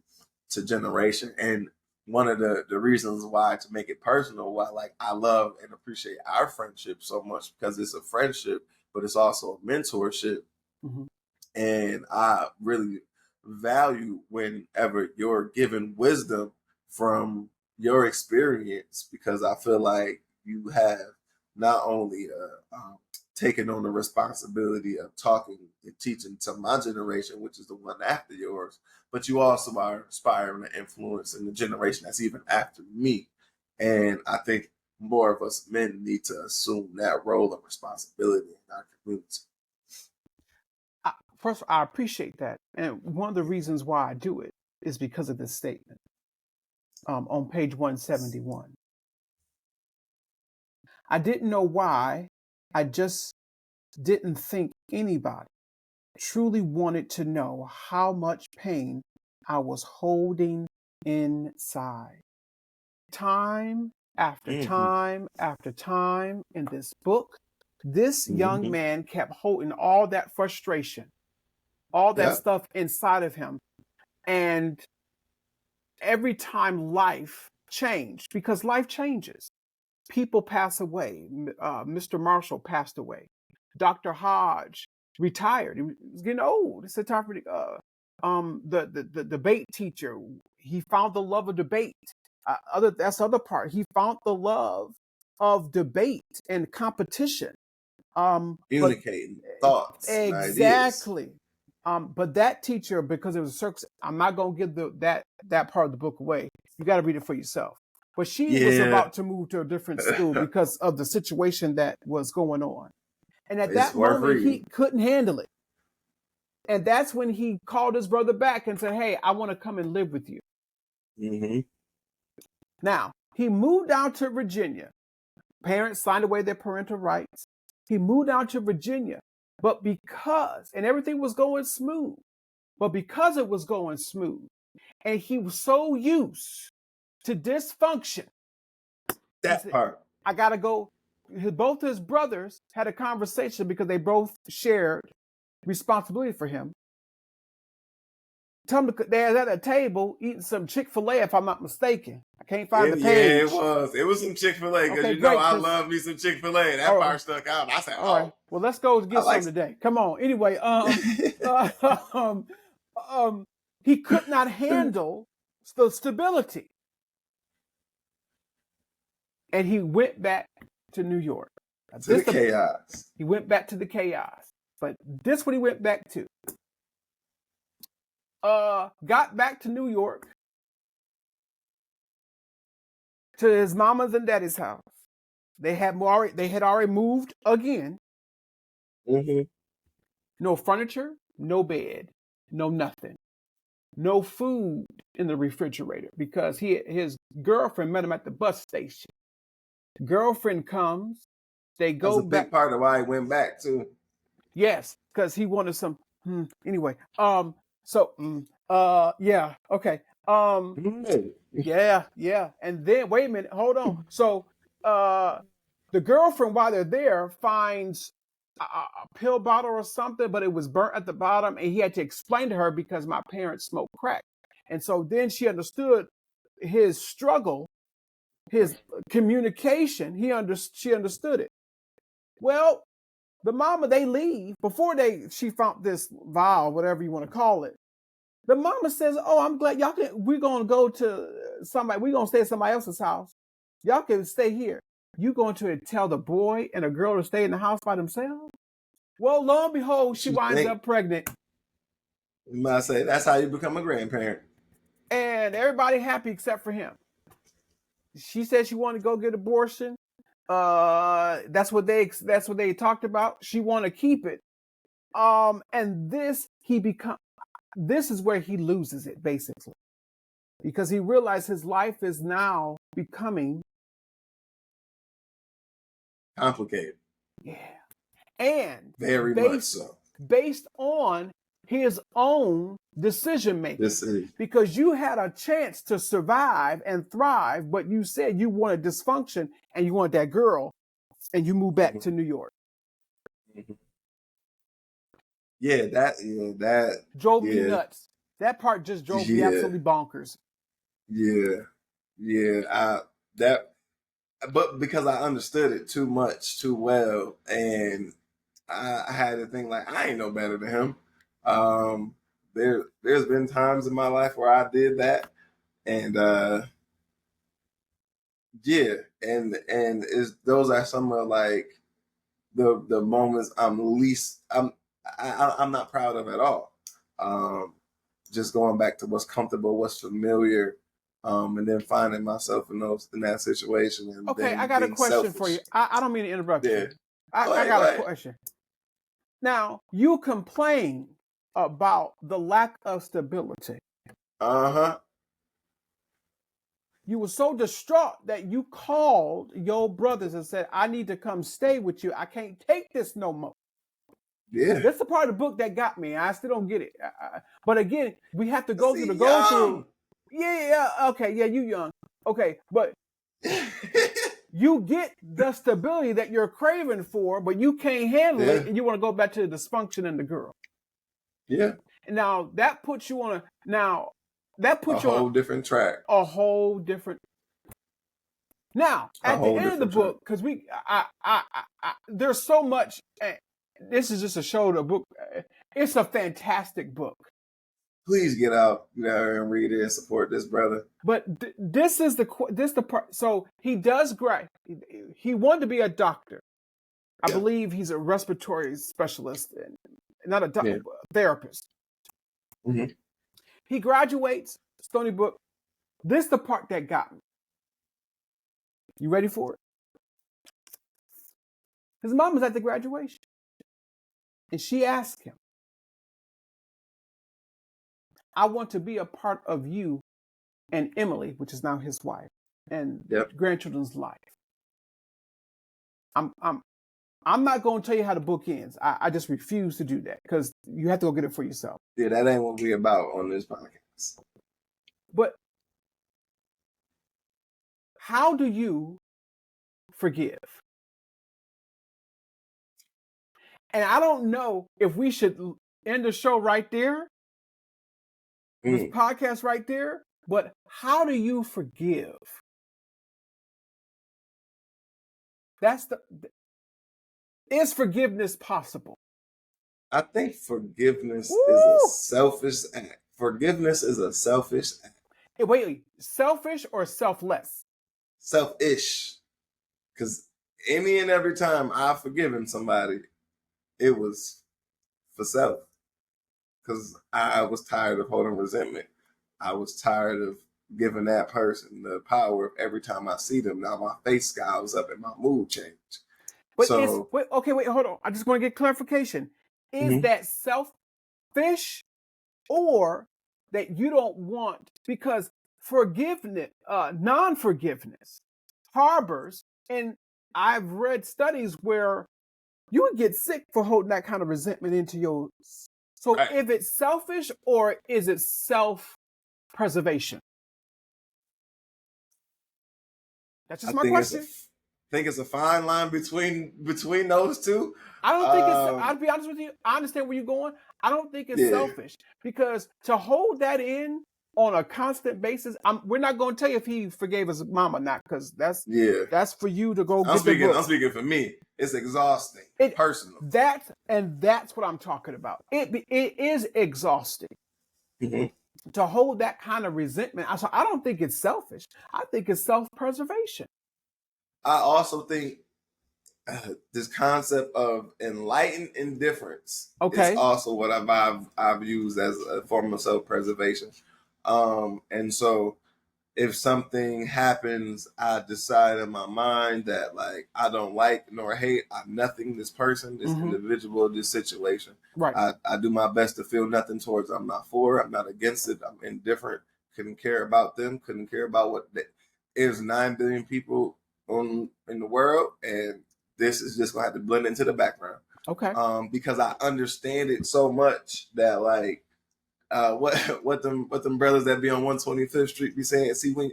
to generation. And one of the reasons why, to make it personal, why like I love and appreciate our friendship so much, because it's a friendship, but it's also a mentorship. Mhm. And I really value whenever you're given wisdom from your experience, because I feel like you have not only taken on the responsibility of talking and teaching to my generation, which is the one after yours, but you also are inspiring and influencing the generation that's even after me. And I think more of us men need to assume that role of responsibility in our community. First, I appreciate that. And one of the reasons why I do it is because of this statement on page 171. I didn't know why. I just didn't think anybody truly wanted to know how much pain I was holding inside. Time after Mm-hmm. time after time in this book, this young Mm-hmm. man kept holding all that frustration, all that Yep. stuff inside of him. And every time life changed, because life changes, people pass away. Mr. Marshall passed away. Dr. Hodge retired. He was getting old. It's a time for the debate teacher. He found the love of debate. That's the other part. He found the love of debate and competition. But Communicating thoughts and ideas. exactly. But that teacher, because it was a circus, I'm not gonna give that part of the book away. You got to read it for yourself. But she was Yeah. about to move to a different school because of the situation that was going on. And at It's that worth moment, reading. he couldn't handle it. And that's when he called his brother back and said, "Hey, I want to come and live with you." Mm-hmm. Now, he moved down to Virginia. Parents signed away their parental rights. He moved down to Virginia. But because, and everything was going smooth, but because it was going smooth, and he was so used to dysfunction, he That said, part. I got to go. Both his brothers had a conversation because they both shared responsibility for him. Tell them they're at a table eating some Chick-fil-A, if I'm not mistaken. I can't find the Yeah, it page. was. It was some Chick-fil-A, because Okay, you know great. I Because love me some Chick-fil-A. That all right, part stuck out. I said, all right. "Oh, Well, let's go I get like." some today. Come on. Anyway, um, um, he could not handle the stability, and he went back to New York. To the chaos. He went back to the chaos, but this what he went back to. Got back to New York to his mama's and daddy's house. They had already moved again. Mm-hmm. No furniture, no bed, no nothing, no food in the refrigerator because his girlfriend met him at the bus station. Girlfriend comes, they That's go a back. big part of why he went back too. Yes, because he wanted some. Anyway, yeah, okay. Mm-hmm. Yeah. And then wait a minute, hold on. So uh the girlfriend, while they're there, finds a pill bottle or something, but it was burnt at the bottom, and he had to explain to her because my parents smoked crack. And so then she understood his struggle, his communication. She understood it. Well, the mama, they leave before she found this vial, whatever you want to call it. The mama says, "Oh, I'm glad y'all can. We're gonna go to somebody. We're gonna stay at somebody else's house. Y'all can stay here. You going to tell the boy and a girl to stay in the house by themselves?" Well, lo and behold, What she you winds think? up pregnant, You might say that's how you become a grandparent. and everybody happy except for him. She said she wanted to go get abortion. That's what they talked about. She wanted to keep it. And this is where he loses it basically because he realized his life is now becoming. Complicated. Yeah. And Very much based so. based on his own decision making. This is Because you had a chance to survive and thrive, but you said you wanted dysfunction and you wanted that girl and you moved back mhm, to New York. mhm. That Drove me yeah, nuts. That part just drove me yeah, absolutely bonkers. yeah. Yeah, but because I understood it too much, too well, and I had to think like I ain't no better than him. There's been times in my life where I did that, and yeah, and is those are some of like the moments I'm not proud of at all. Um, just going back to what's comfortable, what's familiar, and then finding myself in that situation and Okay, I then got a being question for selfish. you. I don't mean to interrupt Yeah, you. go I ahead, go got a ahead. question. Now, you complain about the lack of stability. Uh-huh. You were so distraught that you called your brothers and said, I need to come stay with you. I can't take this no more. Yeah. That's the part of the book that got me. I still don't get it. But again, we have to go through the See, go through. young. Yeah, okay, yeah, you young. Okay, but you get the stability that you're craving for, but you can't handle it, Yeah. and you want to go back to the dysfunction in the girl. Yeah. And now that puts you on A whole different track. a whole different. Now A at the whole end of the different track. book, because there's so much. This is just a show. The book, it's a fantastic book. Please get out there and read it and support this brother. But this is the part. So he does great. He wanted to be a doctor. I believe he's a respiratory specialist and not a therapist. Mm-hmm. He graduates, Stony Brook. This is the part that got me. You ready for it? His mom was at the graduation. And she asked him, I want to be a part of you and Emily, which is now his wife, and grandchildren's life. I'm not going to tell you how the book ends. I just refuse to do that because you have to go get it for yourself. Yeah, that ain't what we about on this podcast. But how do you forgive? And I don't know if we should end the show right there, this podcast right there, but how do you forgive? Is forgiveness possible? I think forgiveness is a selfish act. Forgiveness is a selfish act. Hey, wait, selfish or selfless? Selfish. Because any and every time I've forgiven somebody, it was for self. Because I was tired of holding resentment. I was tired of giving that person the power of every time I see them. Now my face scowls up and my mood change. But so, wait, hold on. I just want to get clarification. Is that selfish or that you don't want? Because forgiveness, non-forgiveness harbors, and I've read studies where you would get sick for holding that kind of resentment into your. So if it's selfish or is it self-preservation? That's just my question. I think it's a fine line between those two. I don't think it's. I'll be honest with you. I understand where you're going. I don't think it's selfish because to hold that in on a constant basis, we're not going to tell you if he forgave his mom or not because that's for you to go. I'm speaking for me. It's exhausting. Personal. That's what I'm talking about. It is exhausting. To hold that kind of resentment. So I don't think it's selfish. I think it's self-preservation. I also think this concept of enlightened indifference is also what I've used as a form of self-preservation. And so if something happens, I decide in my mind that like I don't like nor hate, I'm nothing this person, this individual, this situation. Right. I do my best to feel nothing towards. I'm not for it. I'm not against it. I'm indifferent. Couldn't care about them. Couldn't care about what. There's 9 billion people in the world, and this is just gonna have to blend into the background. Okay. Because I understand it so much that like. What them brothers that be on 125th Street be saying? See, when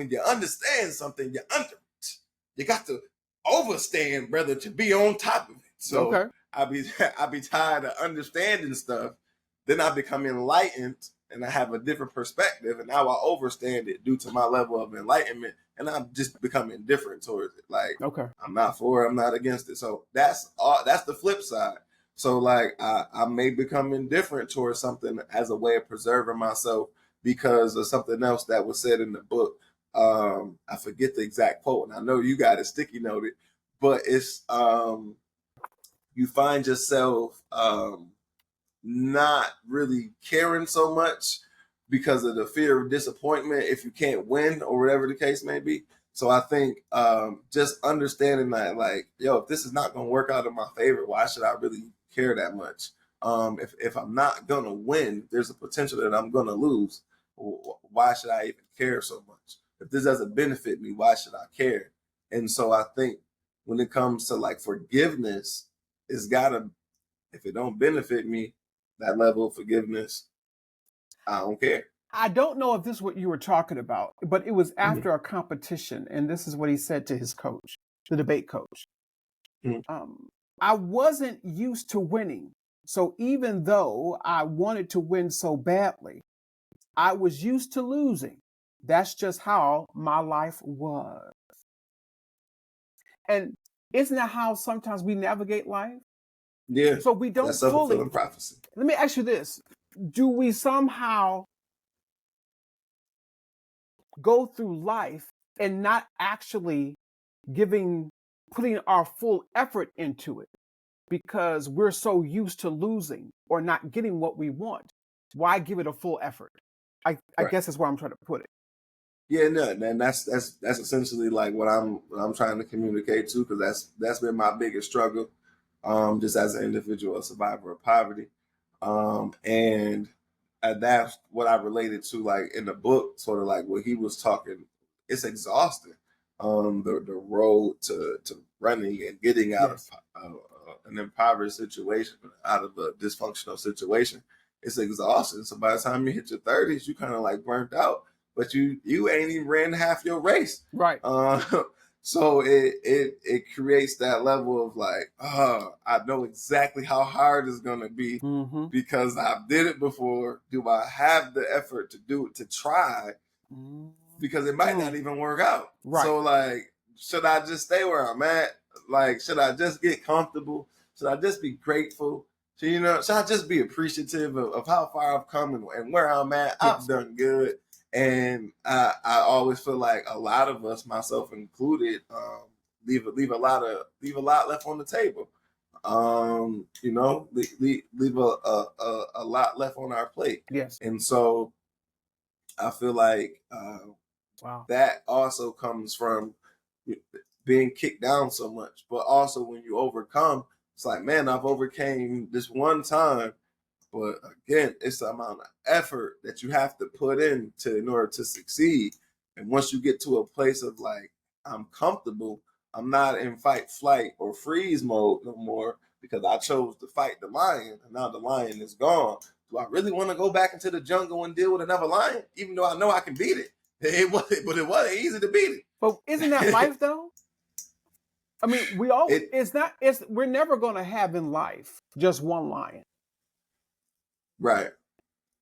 you understand something, you're under it. You got to overstand, brother, to be on top of it. So I be tired of understanding stuff. Then I become enlightened and I have a different perspective, and now I overstand it due to my level of enlightenment, and I'm just becoming indifferent towards it. Like, Okay. I'm not for it, I'm not against it. So that's all. That's the flip side. So like, I may become indifferent towards something as a way of preserving myself because of something else that was said in the book. I forget the exact quote, and I know you got it sticky noted, but it's you find yourself not really caring so much because of the fear of disappointment if you can't win or whatever the case may be. So I think just understanding that, like, yo, if this is not going to work out in my favor, why should I really care that much? If I'm not going to win, there's a potential that I'm going to lose. Why should I even care so much? If this doesn't benefit me, why should I care? And so I think when it comes to like forgiveness, it's got to, if it don't benefit me, that level of forgiveness, I don't care. I don't know if this is what you were talking about, but it was Mm-hmm. after a competition, and this is what he said to his coach, the debate coach. Mm-hmm. I wasn't used to winning. So even though I wanted to win so badly, I was used to losing. That's just how my life was. And isn't that how sometimes we navigate life? Yeah, So we don't that's fully. self-fulfilling prophecy. Let me ask you this. Do we somehow go through life and not actually putting our full effort into it because we're so used to losing or not getting what we want? Why give it a full effort? I Right. guess that's where I'm trying to put it. Yeah, no, and that's essentially like what I'm trying to communicate to, because that's been my biggest struggle, just as an individual, a survivor of poverty, and that's what I related to, like in the book, sort of like what he was talking. It's exhausting, the road to running and getting out of Yes. an impoverished situation, out of a dysfunctional situation. It's exhausting. So by the time you hit your 30s, you kind of like burnt out, but you ain't even ran half your race. Right. So it creates that level of like, I know exactly how hard it's gonna be Mm-hmm. because I did it before. Do I have the effort to do it, to try? Because it might not even work out. Right. So like, should I just stay where I'm at? Like, should I just get comfortable? Should I just be grateful? So, should I just be appreciative of how far I've come and where I'm at? Yes. I've done good. And I always feel like a lot of us, myself included, leave a lot left on the table. Leave a lot left on our plate. Yes. And so I feel like Wow. that also comes from being kicked down so much. But also when you overcome, it's like, man, I've overcame this one time. But again, it's the amount of effort that you have to put in order to succeed. And once you get to a place of like, I'm comfortable, I'm not in fight, flight, or freeze mode no more because I chose to fight the lion, and now the lion is gone. Do I really want to go back into the jungle and deal with another lion, even though I know I can beat it? It wasn't easy to beat it. But isn't that life though? I mean, we're never going to have in life just one lion. Right.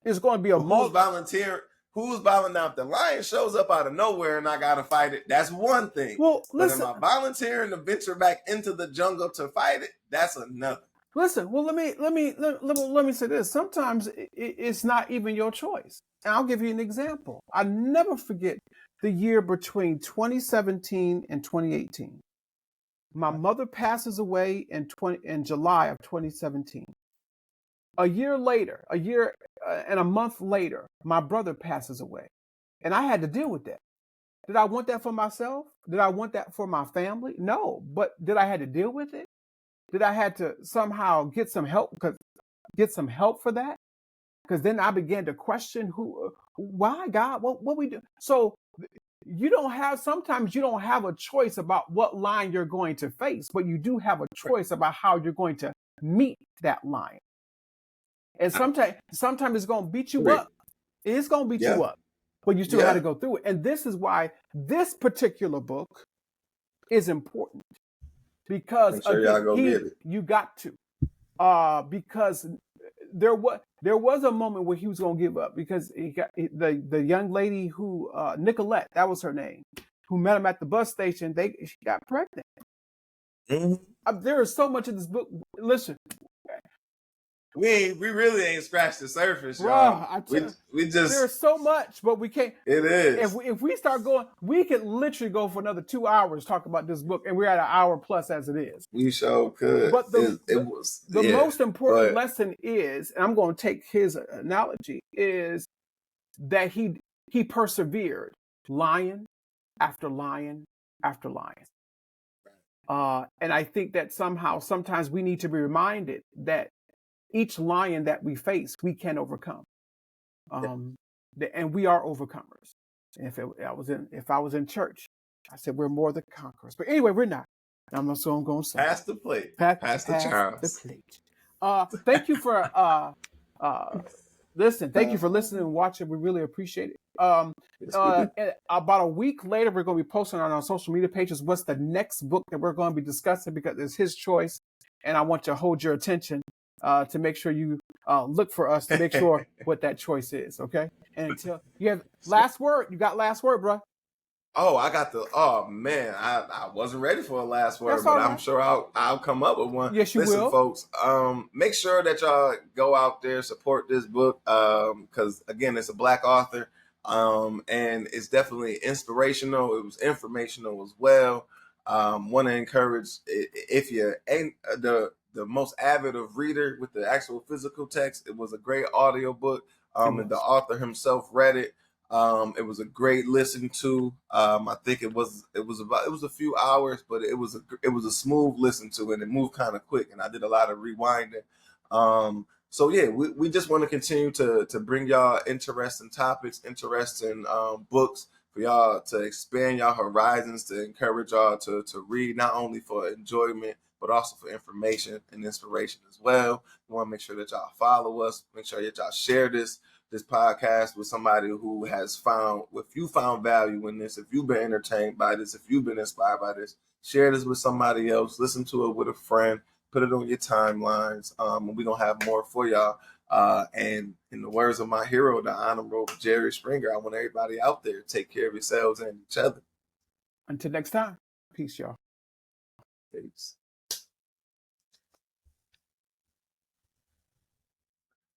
It's going to be a Who's volunteering? Who's volunteering? Now, if the lion shows up out of nowhere and I got to fight it, that's one thing. Well, but listen, am I volunteering to venture back into the jungle to fight it? That's another. Listen, well, let me say this. Sometimes it's not even your choice. And I'll give you an example. I never forget the year between 2017 and 2018. My mother passes away in July of 2017. A year and a month later, my brother passes away. And I had to deal with that. Did I want that for myself? Did I want that for my family? No. But did I have to deal with it? Did I had to somehow get some help for that? Because then I began to question why God, what we do. So sometimes you don't have a choice about what line you're going to face, but you do have a choice about how you're going to meet that line. And sometimes it's going to beat you up. It's going to beat you up, but you still had to go through it. And this is why this particular book is important. Because Make sure y'all go get it. You got to, because there was a moment where he was going to give up because the young lady who Nicolette, that was her name, who met him at the bus station. She got pregnant. There is so much in this book. Listen, we really ain't scratched the surface, bro. y'all. We just there's so much, but we can't. It is. If we start going, we could literally go for another 2 hours talking about this book, and we're at an hour plus as it is. We sure could. But the most important lesson is, and I'm going to take his analogy, is that he persevered, lion after lion after lion. And I think that sometimes we need to be reminded that each lion that we face, we can overcome. And we are overcomers. And if I was in church, I said we're more than conquerors. But anyway, we're not. I'm not so I'm going to say. Pass the plate. Pass the Charles. The plate. Thank you for listen. Thank you for listening and watching. We really appreciate it. About a week later, we're going to be posting on our social media pages what's the next book that we're going to be discussing, because it's his choice, and I want to hold your attention to make sure you look for us to make sure what that choice is. Okay. And until you have last word, you got last word, bro. Oh man, I wasn't ready for a last word, but I'm sure I'll come up with one. Yes, you will. Listen, folks, make sure that y'all go out there, support this book, because again, it's a Black author, and it's definitely inspirational. It was informational as well. Want to encourage, if you ain't the most avid of reader with the actual physical text, it was a great audio book. And the author himself read it. It was a great listen to. I think it was a few hours, but it was a smooth listen to, and it moved kind of quick. And I did a lot of rewinding. So yeah, we just want to continue to bring y'all interesting topics, interesting books for y'all to expand y'all horizons, to encourage y'all to read, not only for enjoyment, but also for information and inspiration as well. We want to make sure that y'all follow us, make sure that y'all share this podcast with somebody who has if you found value in this, if you've been entertained by this, if you've been inspired by this, share this with somebody else, listen to it with a friend, put it on your timelines, and we're going to have more for y'all. And in the words of my hero, the Honorable Jerry Springer, I want everybody out there, take care of yourselves and each other. Until next time, peace, y'all. Peace.